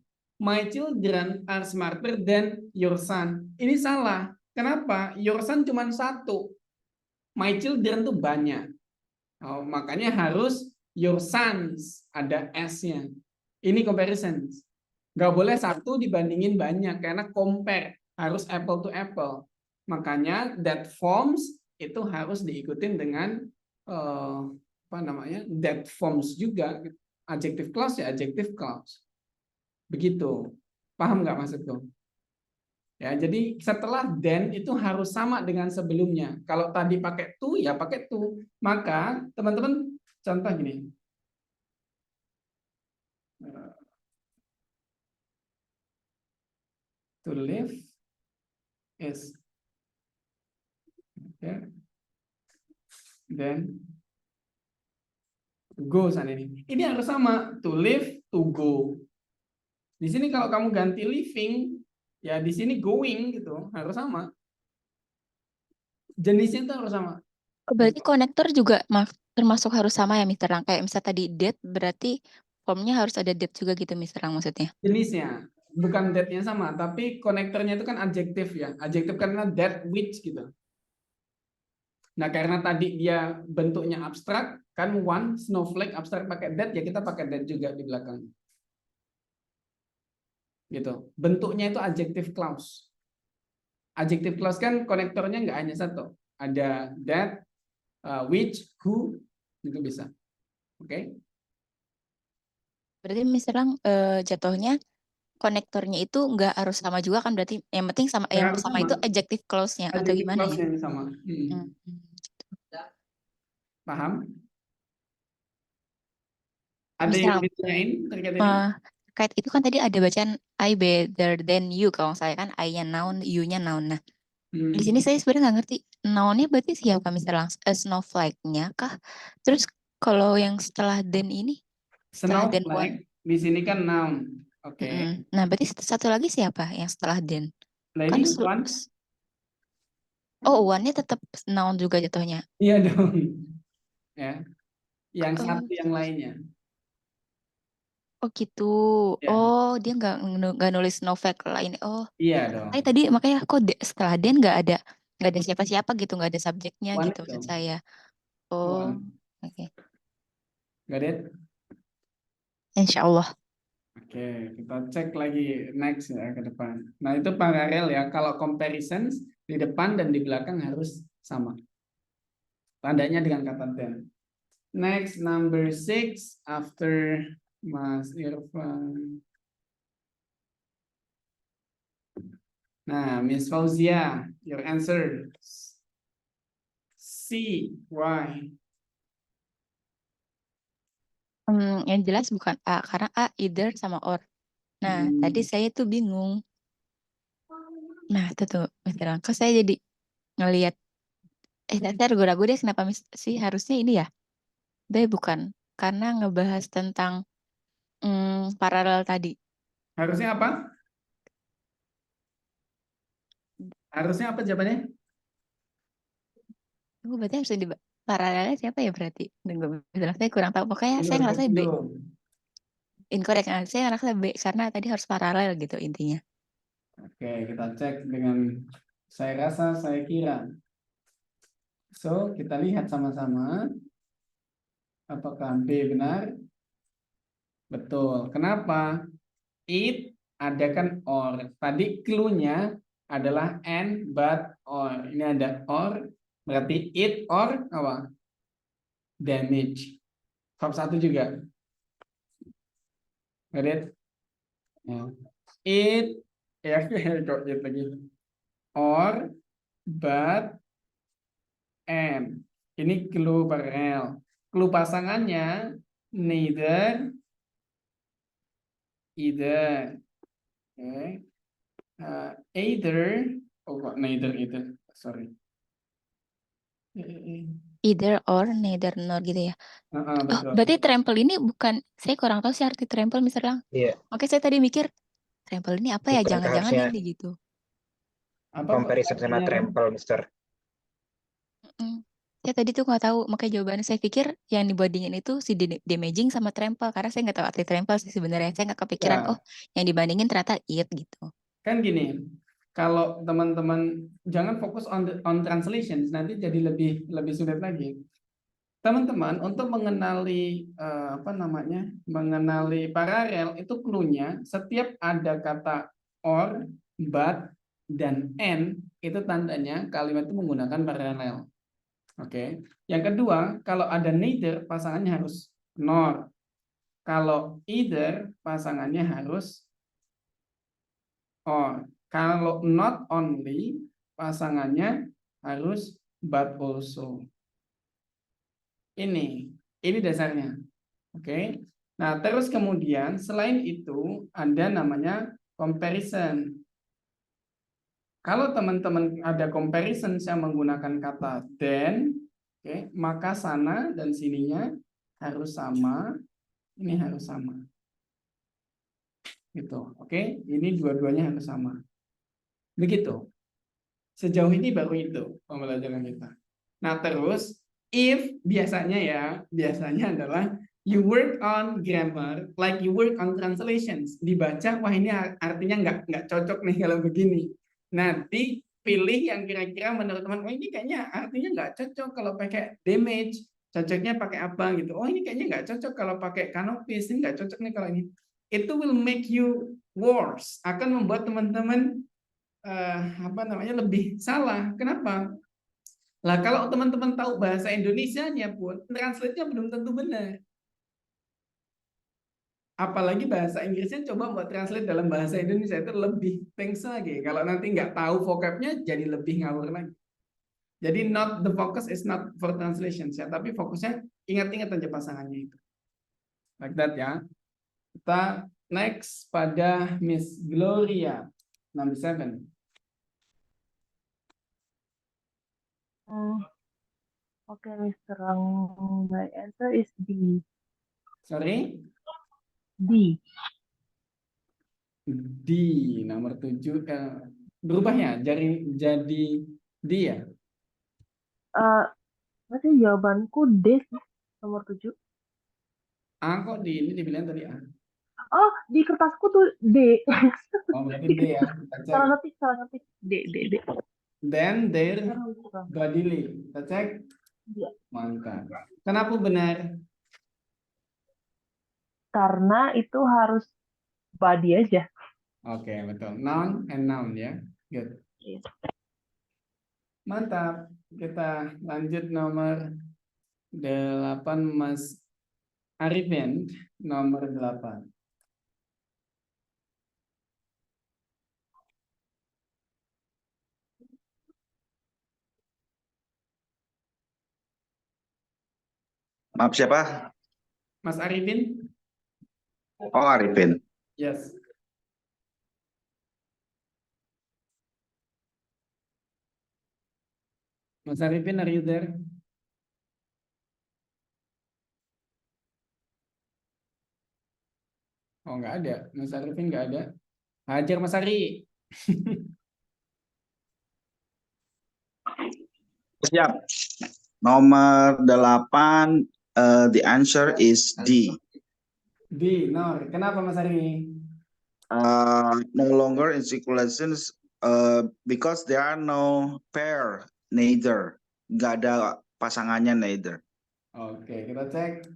S1: My children are smarter than your son. Ini salah. Kenapa? Your son cuma satu. My children tuh banyak. Oh, makanya harus your sons, ada S-nya. Ini comparisons. Nggak boleh satu dibandingin banyak, karena compare. Harus apple to apple. Makanya that forms itu harus diikutin dengan that forms juga. Adjective clause ya adjective clause. Begitu. Paham nggak maksudku? Ya, jadi setelah then itu harus sama dengan sebelumnya. Kalau tadi pakai to, ya pakai to. Maka teman-teman contoh gini. To live is then to go sana ini. Ini harus sama. To live, to go. Di sini kalau kamu ganti living, ya di sini going gitu, harus sama. Jenisnya itu harus sama.
S10: Berarti konektor juga termasuk harus sama ya, Mr. Lang. Kayak misal tadi date, berarti formnya harus ada date juga gitu, Mr. Lang maksudnya.
S1: Jenisnya, bukan that-nya sama, tapi konektornya itu kan adjektif ya. Adjektif karena that, which gitu. Nah, karena tadi dia bentuknya abstrak, kan one, snowflake, abstrak pakai that, ya kita pakai that juga di belakang. Gitu. Bentuknya itu adjective clause. Adjective clause kan konektornya nggak hanya satu. Ada that, which, who, itu bisa. Oke?
S10: Berarti Mr. Lang jatuhnya konektornya itu nggak harus sama juga kan, berarti yang penting sama
S1: Nggak
S10: yang
S1: harus
S10: sama itu adjective clause-nya atau
S1: Adjective
S10: gimana ya?
S1: clause yang sama. Paham? Ada
S10: Mr.
S1: yang
S10: Lang,
S1: ditanyain terkait ini?
S10: terkait itu kan tadi ada bacaan I better than you kalau saya kan I-nya noun, you-nya noun. Nah, di sini saya sebenarnya nggak ngerti noun-nya berarti siapa Mr. Lang? Snowflake-nya kah? Terus kalau yang setelah then ini, setelah then one,
S1: Snowflake di sini kan noun. Oke.
S10: nah berarti satu lagi siapa yang setelah then?
S1: Nah,
S10: Kan
S1: ini one.
S10: oh one-nya tetap noun juga jatuhnya.
S1: Iya dong. Ya. Yang satu yang lainnya.
S10: Oh gitu.
S1: Ya.
S10: Oh dia nggak nulis Snowflake lain. Oh.
S1: Iya dong.
S10: Tadi makanya kok setelah then nggak ada siapa-siapa gitu, nggak ada subjeknya
S1: One
S10: gitu maksud
S1: dong.
S10: saya. Oh.
S1: One.
S10: Oke.
S1: Got it?
S10: Insya Allah.
S1: Oke, kita cek lagi next ya ke depan. Nah, itu paralel ya. Kalau comparisons di depan dan di belakang harus sama. Tandanya dengan kata then. Next, number 6 after Mas Irfan. Nah, Miss Fauzia, your answer. C, why?
S10: Yang jelas bukan A, karena A either sama or. Nah, tadi saya tuh bingung. Nah, itu tuh, kok saya jadi ngelihat, saya ragu-ragu deh kenapa sih harusnya ini ya. Tapi bukan, karena ngebahas tentang paralel tadi.
S1: Harusnya apa? Harusnya apa jawabannya?
S10: Berarti harusnya di paralelnya siapa ya berarti? Saya kurang tahu. Pokoknya saya ngerasa B. Incorrect. Saya ngerasa B karena tadi harus paralel gitu intinya.
S1: Oke, kita cek dengan saya rasa, saya kira. So, kita lihat sama-sama. Apakah B benar? Betul. Kenapa? It ada kan or. Tadi clue-nya adalah and, but, or. Ini ada or. Berarti it or apa? Damage. Bab 1 juga. Got it? Ya. It ya kok gitu lagi. Or but, and. Ini clue paralel. Clue pasangannya neither, either. Oke. Either, oh kok neither, sorry.
S10: Either or, neither nor gitu ya. Oh,
S1: Betul.
S10: berarti trample ini bukan, saya kurang tahu sih arti trample, Mr. Lang.
S4: Iya,
S10: Makanya saya tadi mikir, trample ini apa ya?
S4: bukan
S10: Jangan-jangan
S4: harusnya
S10: ini gitu.
S1: Apa
S4: comparison sama
S1: artinya?
S4: trample, Mister.
S10: Saya tadi tuh nggak tahu, makanya jawabannya saya pikir yang dibandingin itu si damaging sama trample, karena saya nggak tahu arti trample sih sebenarnya. Saya nggak kepikiran,
S1: Ya.
S10: oh yang dibandingin ternyata it gitu.
S1: Kan gini, kalau teman-teman jangan fokus on translations, nanti jadi lebih sulit lagi. Teman-teman untuk mengenali mengenali paralel itu clue-nya setiap ada kata or, but, dan and itu tandanya kalimat itu menggunakan paralel. Oke. Yang kedua, kalau ada neither pasangannya harus nor. Kalau either pasangannya harus or. Kalau not only pasangannya harus but also. Ini dasarnya. Oke. Nah, terus kemudian selain itu ada namanya comparison. Kalau teman-teman ada comparison yang menggunakan kata then, oke, maka sana dan sininya harus sama, ini harus sama. Gitu. Oke, ini dua-duanya harus sama. Begitu. Sejauh ini baru itu pembelajaran kita. Nah, terus if biasanya adalah you work on grammar like you work on translations. Dibaca, wah ini artinya nggak cocok nih kalau begini. Nanti pilih yang kira-kira menurut teman, oh ini kayaknya artinya nggak cocok kalau pakai damage, cocoknya pakai apa gitu. Oh ini kayaknya nggak cocok kalau pakai canopis, ini nggak cocok nih kalau ini. Itu will make you worse, akan membuat teman-teman lebih salah. Kenapa? Lah kalau teman-teman tahu bahasa Indonesianya pun, translate-nya belum tentu benar. Apalagi bahasa Inggrisnya coba buat translate dalam bahasa Indonesia itu lebih thanks lagi. Kalau nanti nggak tahu vocabnya jadi lebih ngawur lagi. Jadi not the focus is not for translation ya, tapi fokusnya ingat-ingat aja pasangannya itu. Like that ya. Kita next pada Miss Gloria, number 7.
S2: Okay, Mr. Lang, my answer is D.
S1: Sorry?
S2: D.
S1: D nomor 7 berubah ya jadi D ya?
S2: Masih jawabanku D sih, nomor 7.
S1: A kok di ini dibilang tadi A?
S2: Oh, di kertasku tuh D.
S1: Oh, berarti D ya. Kita cek.
S2: Salah ngetik. D.
S1: Then their bodily. Kita cek.
S2: Iya.
S1: Mantap. Kenapa benar?
S2: Karena itu harus body aja.
S1: Oke, betul. Noun and noun ya. Good.
S2: Yes.
S1: Mantap. Kita lanjut nomor 8 Mas Arifin, nomor 8.
S11: Maaf siapa?
S1: Mas Arifin?
S11: Oh, Arifin.
S1: Yes. Mas Arifin, are you there? Oh, nggak ada. Mas Arifin nggak ada. Hajar Mas Ari.
S11: Siap. Nomor 8, the answer is D.
S1: D, no. Kenapa Mas Ari?
S11: No longer in circulations because there are no pair, neither. Nggak ada pasangannya neither.
S1: Oke, kita cek.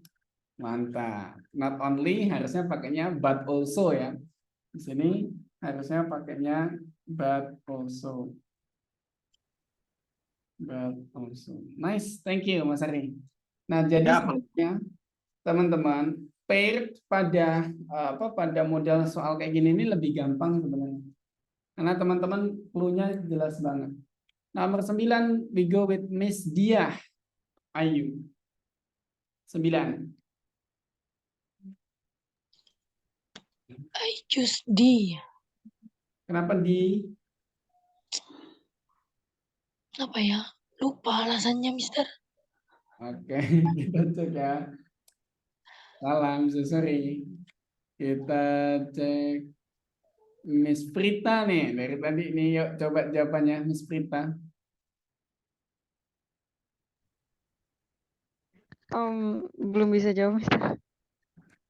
S1: Mantap. Not only harusnya pakainya but also ya. Di sini harusnya pakainya but also. But also. Nice, thank you Mas Ari. Nah, jadi sebenarnya teman-teman paired pada pada model soal kayak gini ini lebih gampang sebenarnya. Karena teman-teman clue-nya jelas banget. Nomor 9, we go with Miss Diah Ayu. 9.
S13: I choose D.
S1: Kenapa di?
S13: Apa ya? Lupa alasannya, Mister.
S1: Oke, kita cek ya. Salam, so sorry. Kita cek Miss Prita nih. Dari tadi nih, yuk coba jawabannya Miss Prita.
S5: Belum bisa jawab, Mister.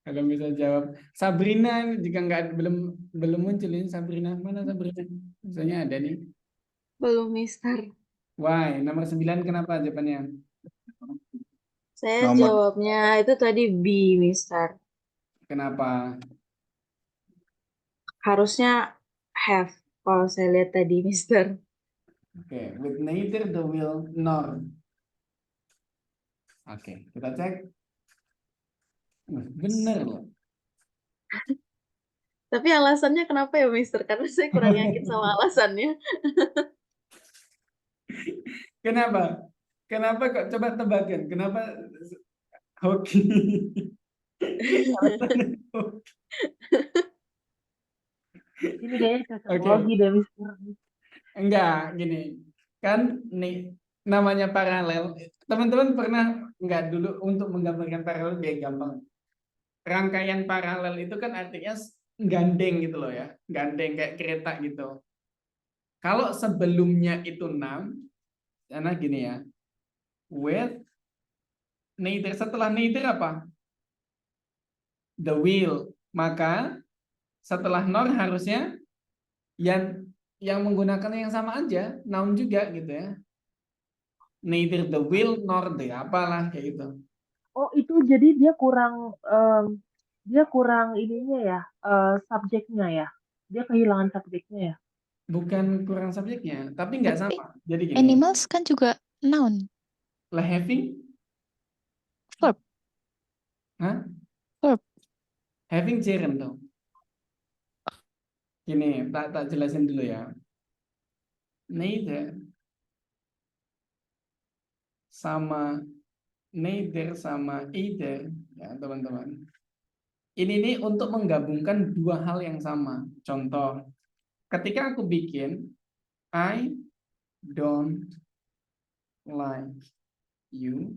S1: Kalau bisa jawab. Sabrina ini juga belum muncul ini Sabrina. Mana Sabrina? Misalnya ada nih.
S14: Belum, Mister.
S1: Why? Nomor 9 kenapa jawabannya?
S14: Saya
S11: Nomor-
S14: jawabnya itu tadi B, Mister.
S1: Kenapa?
S14: Harusnya have kalau saya lihat tadi, Mister.
S1: Oke, with neither the will nor. Oke, kita cek. Bener loh.
S14: Tapi alasannya kenapa ya, Mister? Karena saya kurang yakin sama alasannya.
S1: Kenapa? Kenapa kok coba tebakan? Kenapa hoki? Alasannya hoki.
S2: Ini kayaknya cocok
S1: Oke.
S2: lagi deh, Mister.
S1: Enggak, gini. Kan nih namanya paralel. Teman-teman pernah enggak dulu untuk menggambarkan paralel biar gampang. Rangkaian paralel itu kan artinya gandeng gitu loh ya. Gandeng kayak kereta gitu. Kalau sebelumnya itu noun, karena gini ya. With neither, setelah neither apa? The will. Maka setelah nor harusnya yang menggunakan yang sama aja, noun juga gitu ya. Neither the will nor the apalah kayak gitu.
S2: Oh, itu jadi dia kurang ininya ya, subjeknya ya. Dia kehilangan subjeknya ya.
S1: Bukan kurang subjeknya, tapi nggak
S10: Tapi
S1: sama. Jadi gini,
S10: animals kan juga noun.
S1: lah having,
S10: Verb.
S1: hah?
S10: Verb.
S1: Having gerund dong. Gini, tak jelasin dulu ya. Neither sama either ya teman-teman. Ini nih untuk menggabungkan dua hal yang sama. Contoh, ketika aku bikin I don't like you,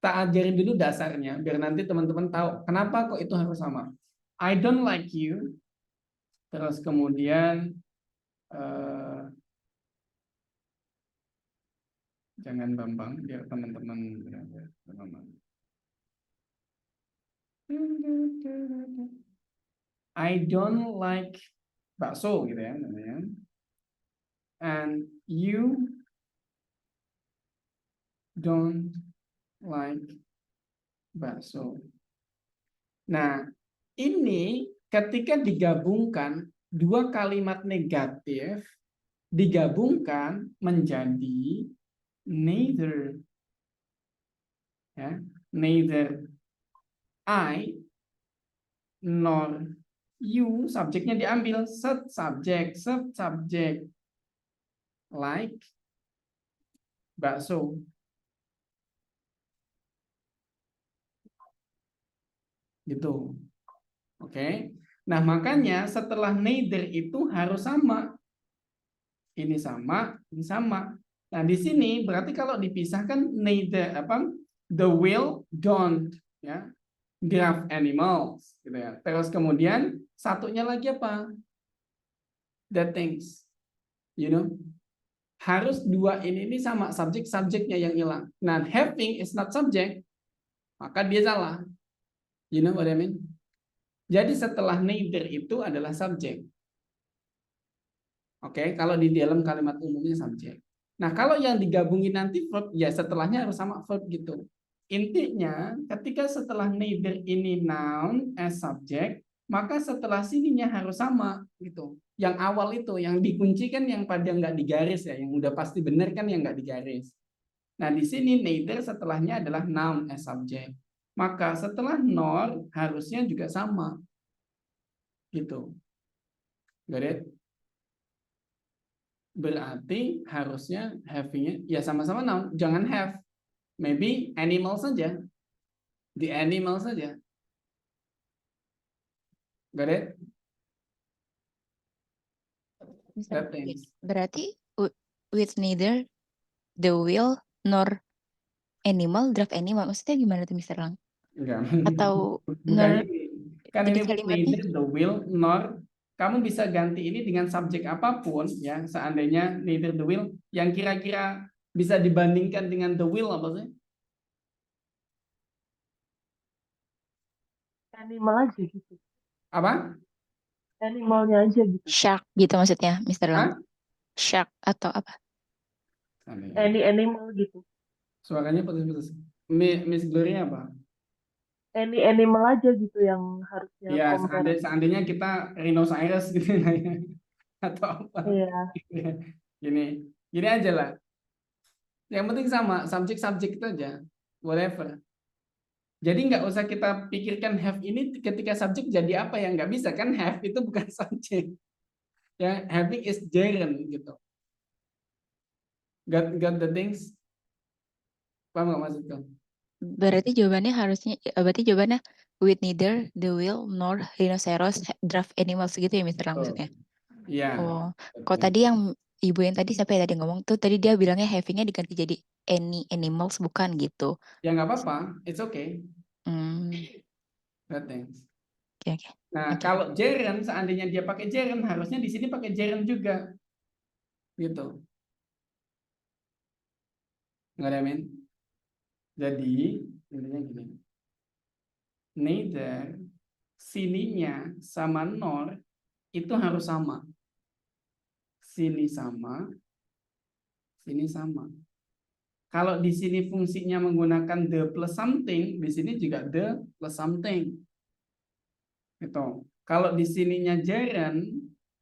S1: tak ajarin dulu dasarnya biar nanti teman-teman tahu kenapa kok itu harus sama. I don't like you, terus kemudian jangan Bambang biar teman-teman. I don't like bakso gitu ya namanya. And you don't like bakso. Nah, ini ketika digabungkan dua kalimat negatif digabungkan menjadi neither. Ya, neither I nor you, subjeknya diambil subjek like bakso. Gitu. Oke. Nah, makanya setelah neither itu harus sama. Ini sama, ini sama. Nah, di sini berarti kalau dipisahkan neither the will don't ya. Graph animals gitu ya. Terus kemudian satunya lagi apa? The things. You know? Harus dua ini sama subjeknya yang hilang. Nah, having is not subject, maka dia salah. You know what I mean? Jadi setelah neither itu adalah subjek. Oke, kalau di dalam kalimat umumnya subjek. Nah, kalau yang digabungin nanti verb, ya setelahnya harus sama verb gitu. Intinya, ketika setelah neither ini noun as subject, maka setelah sininya harus sama gitu. Yang awal itu, yang dikunci kan yang pada nggak digaris ya, yang udah pasti benar kan yang nggak digaris. Nah, di sini neither setelahnya adalah noun as subject. Maka setelah nor harusnya juga sama. Gitu. Got it? berarti harusnya having-nya ya sama-sama noun, jangan have. Maybe animal saja. The animal saja. Got it? That things.
S10: Berarti with neither the will nor animal, draft animal. Maksudnya gimana tuh Mr. Lang?
S1: Enggak.
S10: Atau
S1: Bukan
S10: nor
S1: ini. Kan
S10: jadi
S1: ini
S10: kalimatnya
S1: neither the will nor, kamu bisa ganti ini dengan subjek apapun ya. Seandainya neither the will yang kira-kira bisa dibandingkan dengan the will apa sih?
S2: Animal aja gitu.
S1: Apa?
S2: Animalnya aja gitu.
S10: shark gitu maksudnya Mr. Lang.
S1: Hah?
S10: Shark atau apa?
S1: Seandainya.
S2: Any animal gitu.
S1: Suaranya putus-putus. Miss Gloria apa?
S2: Any animal aja gitu yang harusnya
S1: Ya,
S2: compare.
S1: seandainya kita rhinoceros gitu ya. Atau apa.
S2: Iya.
S1: Gini aja lah. Yang penting sama, subjek-subjek itu aja. Whatever. Jadi nggak usah kita pikirkan have ini ketika subjek jadi apa ya. Nggak bisa kan, have itu bukan subjek. Ya, having is gerund gitu. Got the things? Paham nggak maksudku?
S10: Berarti jawabannya with neither the will nor rhinoceros draft animals gitu ya Mr. Lang maksudnya.
S1: Iya.
S10: Oh, kalau tadi yang ibu yang tadi siapa ya tadi ngomong tuh, tadi dia bilangnya having-nya diganti jadi any animals bukan gitu.
S1: Ya nggak apa-apa, it's okay.
S10: Oke.
S1: That things.
S10: Oke.
S1: Nah, kalau gerund, seandainya dia pakai gerund, harusnya di sini pakai gerund juga. Gitu. Nggak ada, men? Jadi, intinya gini. Neither, sininya sama nor, itu harus sama. Sini sama, sini sama. Kalau di sini fungsinya menggunakan the plus something, di sini juga the plus something. Gitu. Kalau di sininya gerund,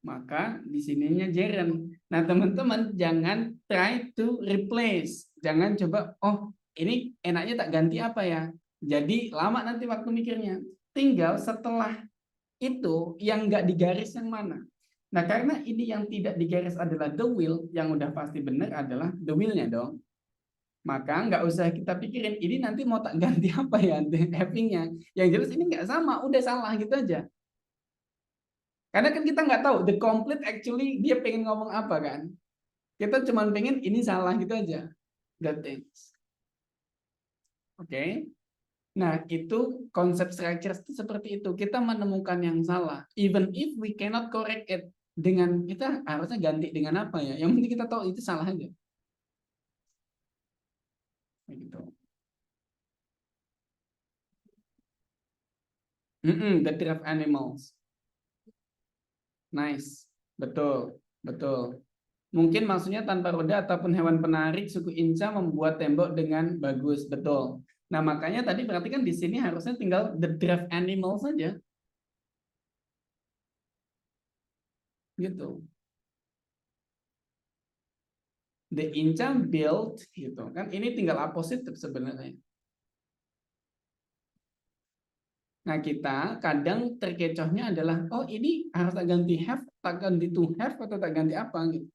S1: maka di sininya gerund. Nah, teman-teman jangan try to replace. Jangan coba, oh ini enaknya tak ganti apa ya. Jadi lama nanti waktu mikirnya. Tinggal setelah itu yang nggak digaris yang mana. Nah, karena ini yang tidak digaris adalah the will, yang udah pasti benar adalah the will-nya dong. Maka nggak usah kita pikirin, ini nanti mau tak ganti apa ya having-nya. Yang jelas ini nggak sama, udah salah gitu aja. Karena kan kita nggak tahu, the complete actually dia pengen ngomong apa kan. Kita cuma pengen ini salah gitu aja. That things. Oke. Nah, itu konsep structure itu seperti itu. Kita menemukan yang salah. Even if we cannot correct it, dengan kita harusnya ganti dengan apa ya? Yang penting kita tahu itu salah aja. Begitu. The draft animals. Nice. Betul. Betul. Mungkin maksudnya tanpa roda ataupun hewan penarik suku Inca membuat tembok dengan bagus. Betul. Nah, makanya tadi berarti kan di sini harusnya tinggal the draft animal saja. Gitu. The Inca built gitu kan. Ini tinggal apositif sebenarnya. Nah, kita kadang terkecohnya adalah oh ini harus tak ganti have, tak ganti to have atau tak ganti apa gitu.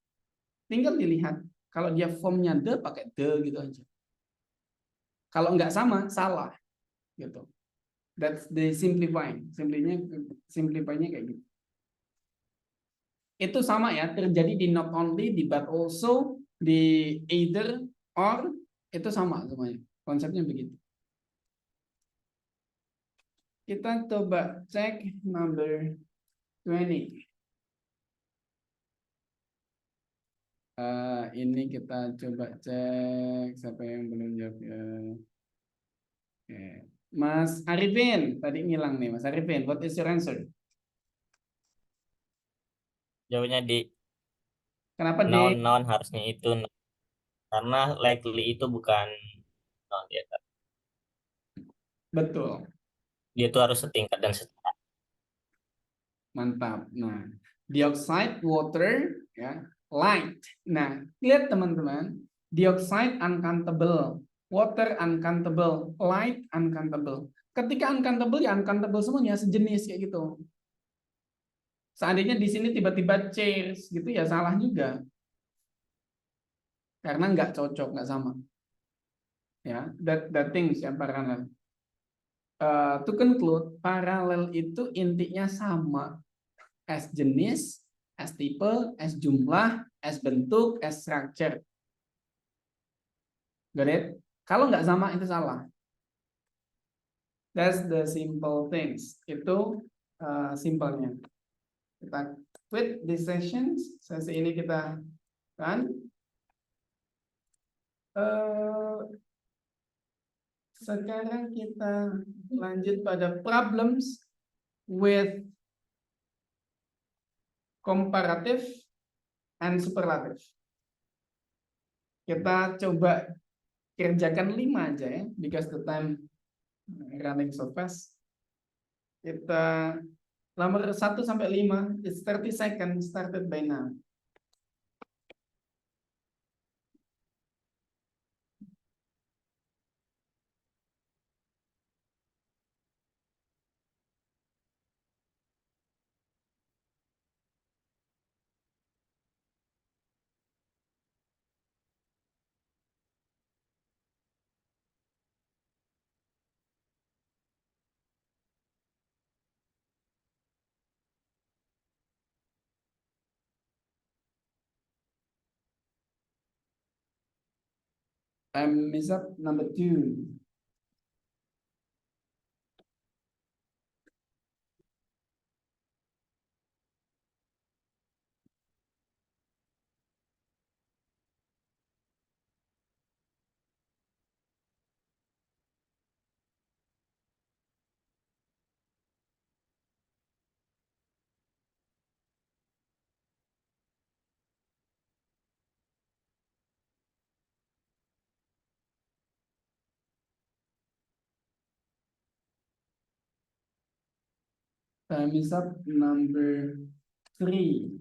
S1: Tinggal dilihat kalau dia formnya the pakai the gitu aja. Kalau nggak sama, salah. Gitu. That's the simplifying. Simplify-nya kayak gitu. Itu sama ya, terjadi di not only, di but also, di either, or, itu sama semuanya. Konsepnya begitu. Kita coba cek number 20. Ini kita coba cek siapa yang belum jawab ya. Oke. Mas Arifin, tadi ngilang nih Mas Arifin. What is your answer?
S9: Jawabnya di.
S1: Kenapa di?
S9: Non harusnya itu. Karena likely itu bukan non ya.
S1: Betul.
S9: Dia itu harus setingkat dan setara.
S1: Mantap. Nah, dioxide, water, ya, light. Nah, lihat teman-teman, dioxide uncountable, water uncountable, light uncountable. Ketika uncountable ya uncountable semuanya sejenis kayak gitu. Seandainya di sini tiba-tiba chairs gitu ya salah juga. karena nggak cocok, nggak sama. Ya, that things yang paralel. To conclude, paralel itu intinya sama, as jenis, as tipe, as jumlah, as bentuk, as structure. Got it? Kalau nggak sama itu salah. That's the simple things. Itu simpelnya. Kita quit this sessions. Sesi ini kita kan. Sekarang kita lanjut pada problems with comparative and superlative. Kita coba kerjakan 5 aja ya, because the time running so fast. Kita nomor 1 sampai 5, it's 30 seconds started by now. Time is up, number 2. Time is up, number 3.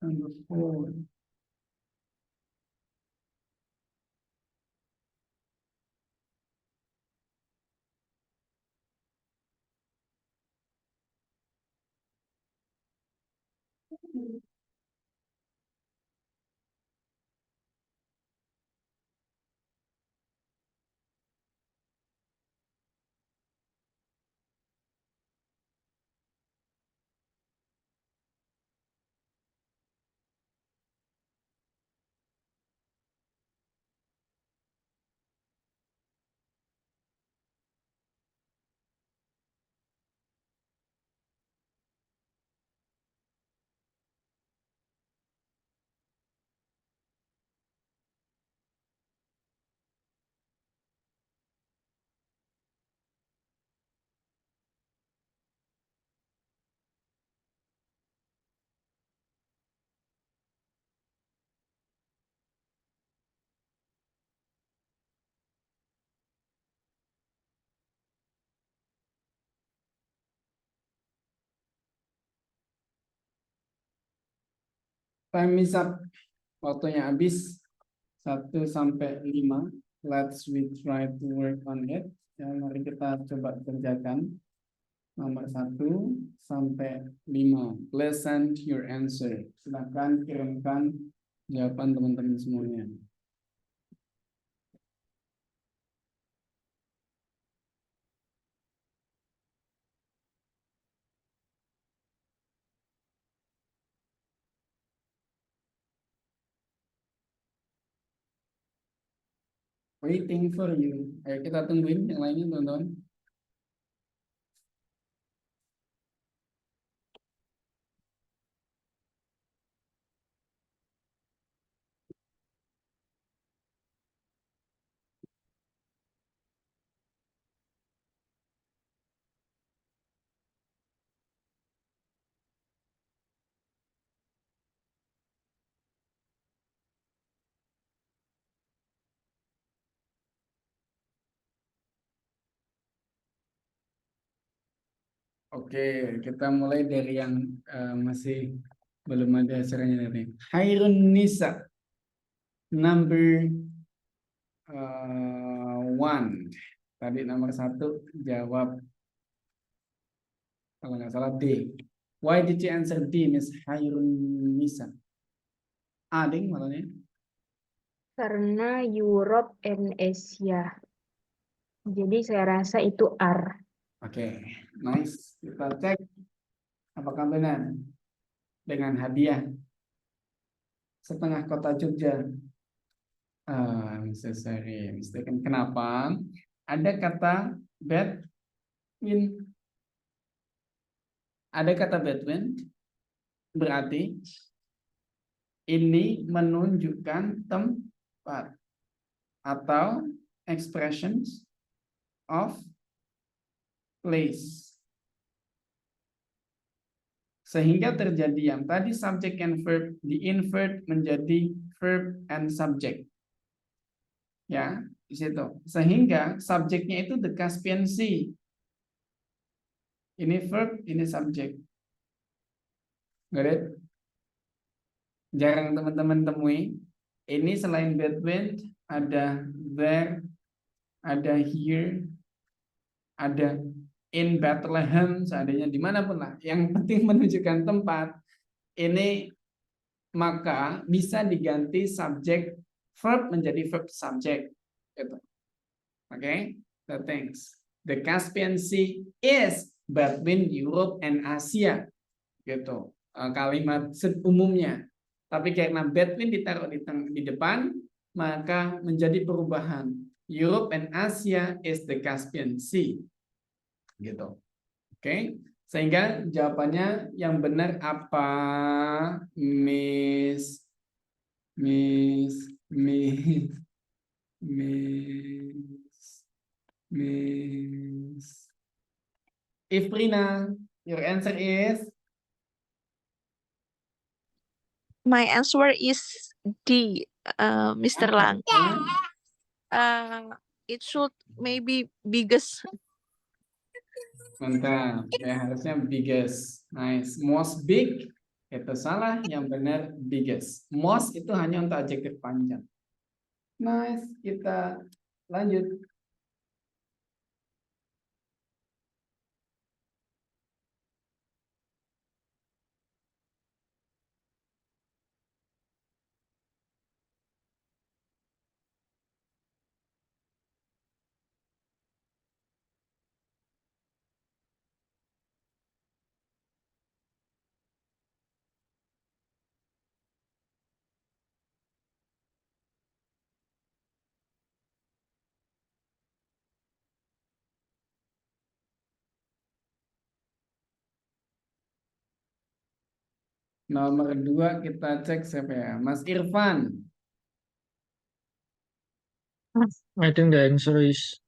S1: Number 4. Time is up. Waktunya habis. 1 sampai 5. Let's we try to work on it. Ya, mari kita coba kerjakan. Nomor 1 sampai 5. Please send your answer. Silakan kirimkan jawaban teman-teman semuanya. Waiting for you. Ayo kita tungguin yang lainnya teman-teman. Oke, kita mulai dari yang masih belum ada hasilnya nih. Hairun Nisa, number one. Tadi nomor 1 jawab kalau nggak salah D. Why did you answer D, Miss Hairun Nisa? A, ding malahnya.
S15: Karena Europe and Asia. Jadi saya rasa itu R.
S1: Oke, nice. Kita cek apakah benar dengan hadiah setengah kota Jogja. Necessary mistaken. Kenapa? Ada kata Bedouin. Ada kata Bedouin, berarti ini menunjukkan tempat atau expressions of place. Sehingga terjadi yang tadi subject and verb di-invert menjadi verb and subject. Ya, di situ. Sehingga subjeknya itu the Caspian Sea. Ini verb, ini subject. Got it? Jarang teman-teman temui. Ini selain Bedouin ada there, ada here, ada in Bethlehem, seadanya dimanapun lah. Yang penting menunjukkan tempat. Ini maka bisa diganti subject verb menjadi verb subject. Gitu. Oke, the things. The Caspian Sea is between Europe and Asia. Gitu. Kalimat umumnya. Tapi karena between ditaruh di depan, maka menjadi perubahan. Europe and Asia is the Caspian Sea. Gitu. Oke. Sehingga jawabannya yang benar apa? Miss Ifrina, your answer is?
S6: My answer is D, Mr. Lang. It should maybe biggest.
S1: Mantap, ya harusnya biggest. Nice. Most big itu salah, yang benar biggest. Most itu hanya untuk adjektif panjang. Nice, kita lanjut. Nomor 2 kita cek siapa ya? Mas Irfan.
S12: I think the answer is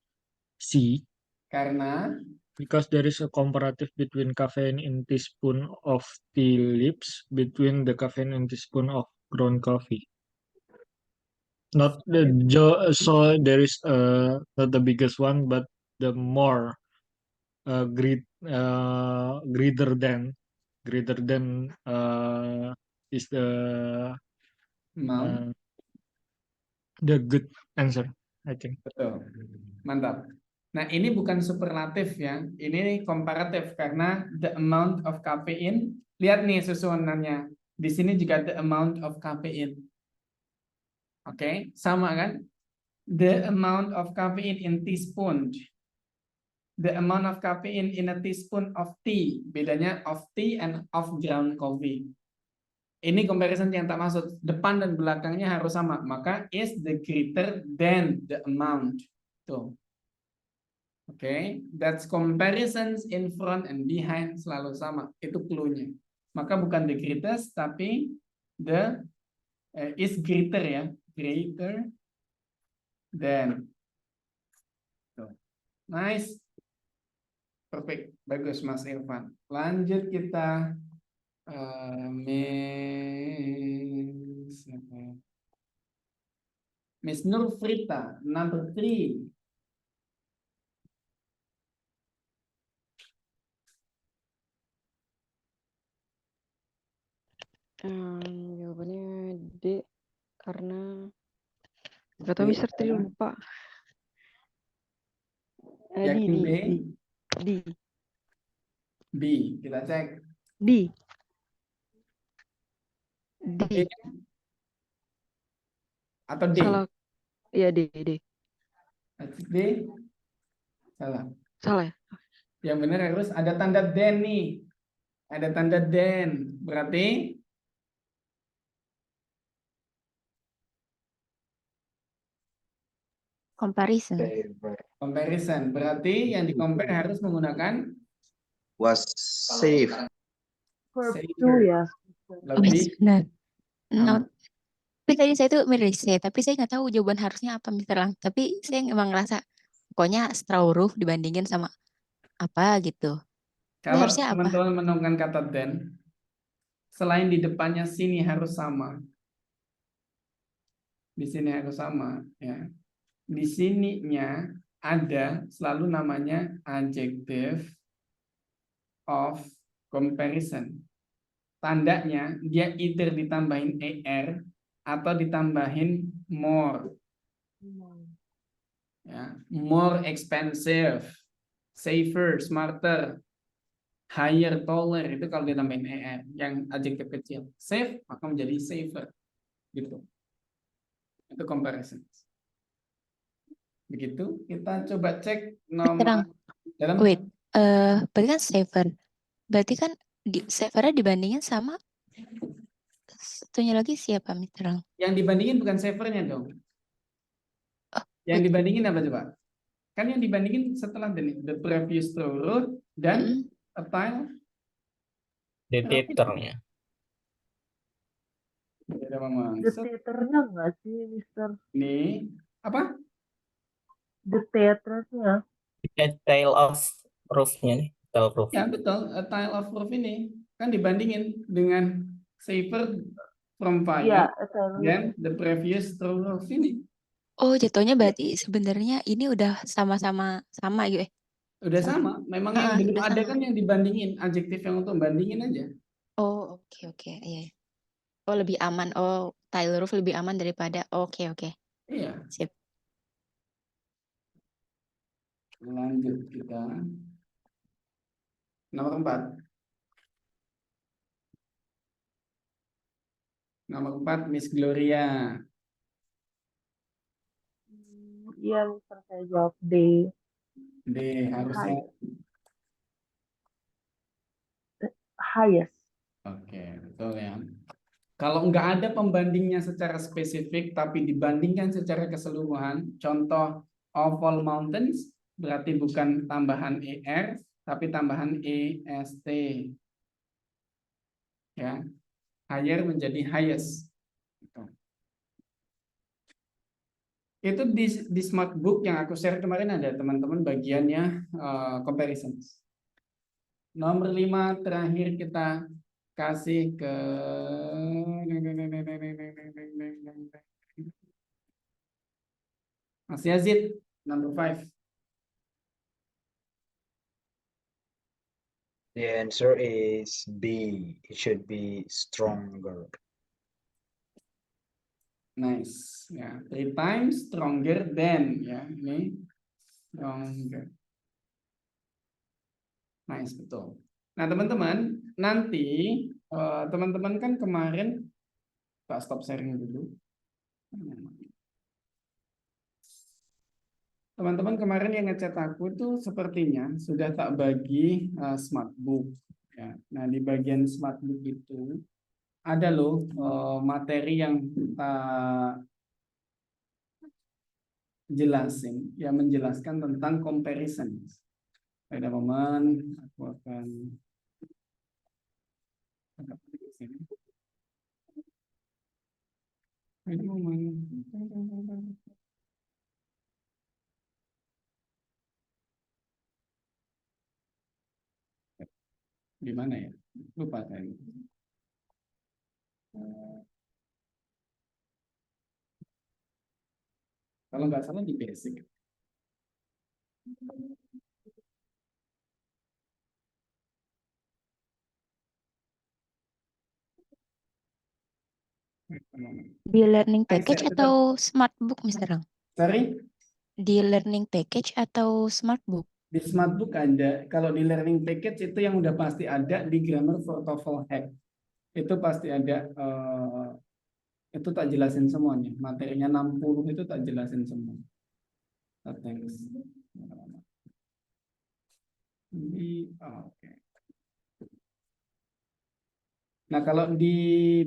S12: C.
S1: Karena
S12: because there is a comparative between caffeine in teaspoon of tea leaves between the caffeine in teaspoon of ground coffee. Not the so there is not the biggest one, but the more greater than is the good answer, I think.
S1: betul. Mantap. Nah, ini bukan superlatif ya. Ini komparatif karena the amount of caffeine. Lihat nih susunannya. Di sini juga the amount of caffeine. Oke, sama kan? The amount of caffeine in teaspoon. The amount of caffeine in a teaspoon of tea. Bedanya of tea and of ground coffee. Ini comparison yang tak masuk. Depan dan belakangnya harus sama. Maka is the greater than the amount. Tuh. Oke, that's comparisons in front and behind selalu sama. Itu clue-nya. Maka bukan the greatest, tapi the is greater ya. Greater than. Tuh. Nice. Perfect. Bagus Mas Irfan. Lanjut kita. Miss Nurfrita, number 3.
S5: Gak tahu Mister tadi
S1: Yang
S5: lupa.
S1: yakin B?
S5: D.
S1: B, kita cek.
S5: D.
S1: B atau D?
S5: Salah. Iya D.
S1: D? Salah.
S5: Salah ya?
S1: Yang benar harus ada tanda then nih. Ada tanda then. Berarti
S10: Comparison.
S1: comparison. Berarti yang di compare harus menggunakan
S11: Was safe.
S2: Verb
S1: safer.
S2: to ya.
S10: Oh, yes,
S1: Lebih
S10: benar.
S1: aman.
S10: Not. Tapi tadi saya tuh milih C, tapi saya nggak tahu jawaban harusnya apa, Mr. Lang. Tapi saya emang ngerasa pokoknya straw roof dibandingin sama apa gitu. Tapi
S1: Kalau
S10: harusnya apa?
S1: teman-teman menemukan kata then, selain di depannya sini harus sama. Di sini harus sama, ya. Di sininya ada selalu namanya adjective of comparison. Tandanya dia either ditambahin er atau ditambahin more. Ya, more expensive, safer, smarter, higher, taller, itu kalau ditambahin er yang adjektif kecil. Safe maka menjadi safer, gitu. Itu comparison. Begitu. Kita coba cek nomor
S10: Terang.
S1: dalam
S10: Wait, berarti kan safer. Berarti kan safernya dibandingin sama satunya lagi siapa, Mr. Lang?
S1: yang dibandingin bukan savernya dong.
S10: Oh,
S1: Yang
S10: wait.
S1: dibandingin apa coba? Kan yang dibandingin setelah the previous road dan a tile
S9: Detaternya.
S1: beda memang.
S2: The theaternya nggak sih, Mister?
S1: Ini apa?
S2: The theaternya.
S9: Tile of roofnya nih. Tile roof.
S1: Ya betul, a tile of roof ini kan dibandingin dengan safer from
S2: Iya,
S1: fire dan the previous roof ini.
S10: Oh, jatuhnya berarti sebenarnya ini udah sama-sama sama gitu.
S1: Udah sama. Memang yang belum
S10: udah
S1: ada
S10: sama.
S1: kan yang dibandingin, adjektif yang untuk bandingin aja.
S10: Oh, oke. Iya. Oh, lebih aman. Oh, tile roof lebih aman daripada. Oke.
S1: Iya.
S10: Sip.
S1: Lanjut kita. Nomor 4. Nomor 4 Miss Gloria.
S2: Iya, Mister, saya jawab D.
S1: D harusnya.
S2: Highest.
S1: Oke, betul ya. Kalau nggak ada pembandingnya secara spesifik, tapi dibandingkan secara keseluruhan, contoh oval mountains, berarti bukan tambahan ER, tapi tambahan EST. Ya, higher menjadi highest. Itu di smart book yang aku share kemarin ada teman-teman bagiannya comparisons. Nomor 5 terakhir kita kasih ke Mas Yazid, number 5.
S4: The answer is B. It should be stronger.
S1: Nice. Ya, 3 times stronger than, ya. Ini stronger. Nice, betul. Nah, teman-teman, nanti teman-teman kan kemarin tak stop sharing dulu. Teman-teman kemarin yang ngechat aku itu sepertinya sudah tak bagi smart book. Ya. Nah, di bagian smart book itu ada loh materi yang tak jelasin, yang menjelaskan tentang comparison. Pada momen aku akan di sini. Pada momen. Di mana ya? Lupa saya. Kalau nggak salah di basic.
S10: Di learning package
S1: Tetap,
S10: atau smart book, Mr. Rang?
S1: sorry,
S10: Di learning package atau smart book?
S1: di Smartbook ada. Kalau di learning package itu yang udah pasti ada di Grammar for TOEFL Hack. Itu pasti ada. Itu tak jelasin semuanya. Materinya 60 itu tak jelasin semua. Thanks. Oke. Nah, kalau di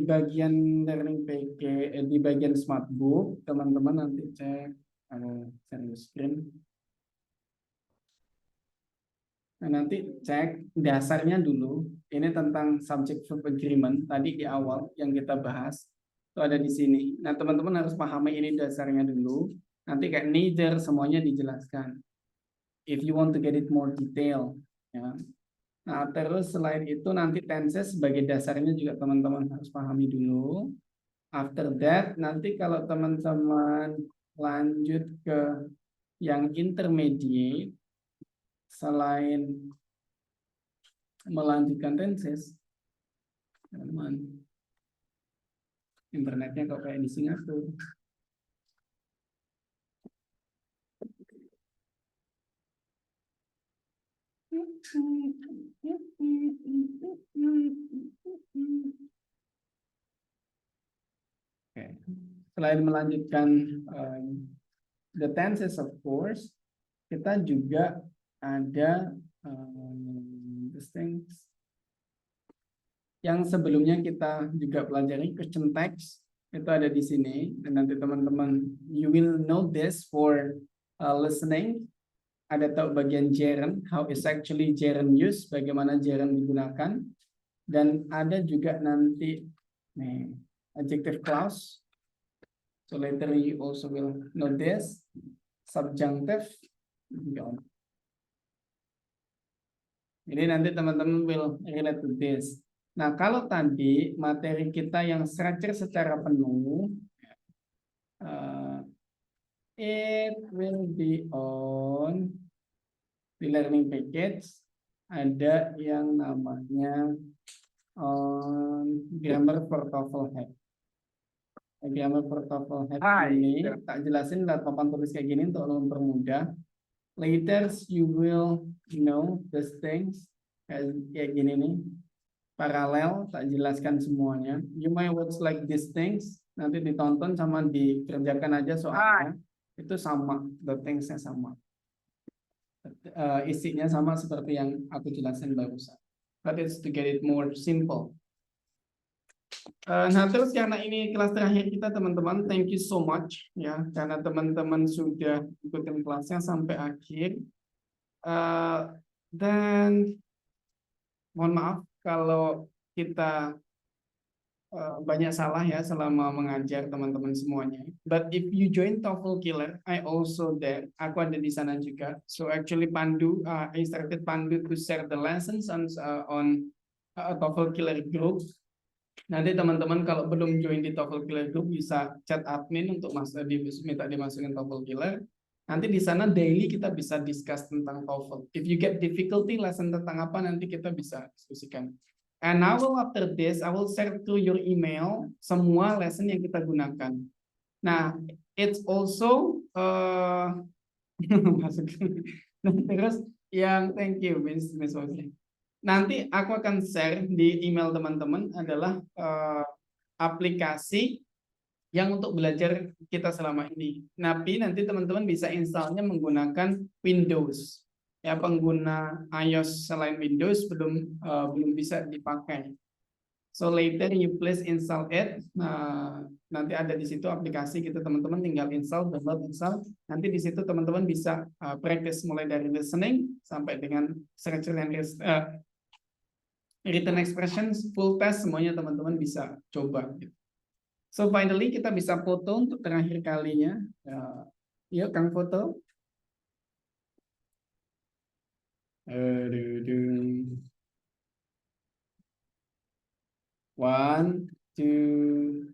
S1: bagian learning package, di bagian Smartbook, teman-teman nanti cek share screen. Nah, nanti cek dasarnya dulu. Ini tentang subject verb agreement tadi di awal yang kita bahas. Itu ada di sini. Nah, teman-teman harus pahami ini dasarnya dulu. Nanti kayak neither semuanya dijelaskan. If you want to get it more detail, ya. Nah, terus selain itu nanti tenses sebagai dasarnya juga teman-teman harus pahami dulu. After that, nanti kalau teman-teman lanjut ke yang intermediate, selain melanjutkan tenses, teman, internetnya kok kayak di Singapura. Oke. Selain melanjutkan the tenses, of course, kita juga ada these things yang sebelumnya kita juga pelajari, question text itu ada di sini, dan nanti teman-teman you will know this for listening. Ada tahu bagian gerund, how is actually gerund used, bagaimana gerund digunakan, dan ada juga nanti nih, adjective clause. So later you also will know this, subjunctive. Jadi nanti teman-teman will relate to this. Nah, kalau tadi materi kita yang structure secara penuh, it will be on di learning package. Ada yang namanya grammar for TOEFL Hack. Grammar for TOEFL Hack ini tak jelasin lewat papan tulis kayak gini untuk mempermudah. Later you will know these things kayak gini nih. Paralel, tak jelaskan semuanya. You may watch like these things, nanti ditonton sama dikerjakan aja soalnya. Itu sama, the things-nya sama. Isinya sama seperti yang aku jelasin barusan. But it's to get it more simple. Nah, terus karena ini kelas terakhir kita, teman-teman, thank you so much ya, karena teman-teman sudah ikutin kelasnya sampai akhir. Dan mohon maaf kalau kita banyak salah ya selama mengajar teman-teman semuanya. But if you join TOEFL Killer, I also there. Aku ada di sana juga. So actually Pandu, I started Pandu to share the lessons on TOEFL Killer group. Nanti teman-teman kalau belum join di TOEFL Killer group bisa chat admin untuk minta dimasukin TOEFL Killer. Nanti di sana daily kita bisa discuss tentang TOEFL. If you get difficulty lesson tentang apa, nanti kita bisa diskusikan. And now after this, I will share to your email semua lesson yang kita gunakan. Nah, it's also terus yang thank you Miss Wesley. Nanti aku akan share di email teman-teman adalah aplikasi yang untuk belajar kita selama ini. Tapi nanti teman-teman bisa installnya menggunakan Windows. Ya, pengguna iOS selain Windows belum bisa dipakai. So later you please install it. Nah, nanti ada di situ aplikasi kita, teman-teman tinggal install, download, install. Nanti di situ teman-teman bisa practice mulai dari listening sampai dengan structure and written expressions, full test semuanya teman-teman bisa coba. So finally kita bisa foto untuk terakhir kalinya. Yuk Kang foto. One, two,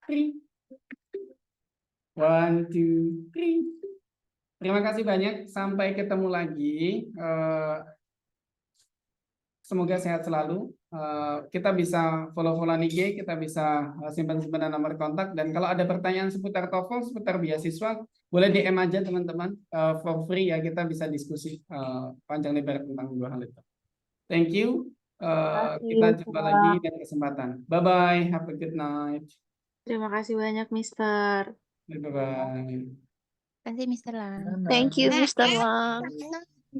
S1: three. One, two, three. Terima kasih banyak. Sampai ketemu lagi. semoga sehat selalu. Kita bisa follow-followan IG, kita bisa simpan-simpan nomor kontak. Dan kalau ada pertanyaan seputar TOEFL, seputar beasiswa, boleh DM aja teman-teman, for free ya, kita bisa diskusi panjang lebar tentang dua hal itu. Thank you. Kita jumpa lagi dan kesempatan. Bye-bye. Have a good night.
S14: Terima kasih banyak, Mister.
S1: Bye-bye.
S10: Terima kasih Mr. Lang.
S6: Thank you, Mr. Lang.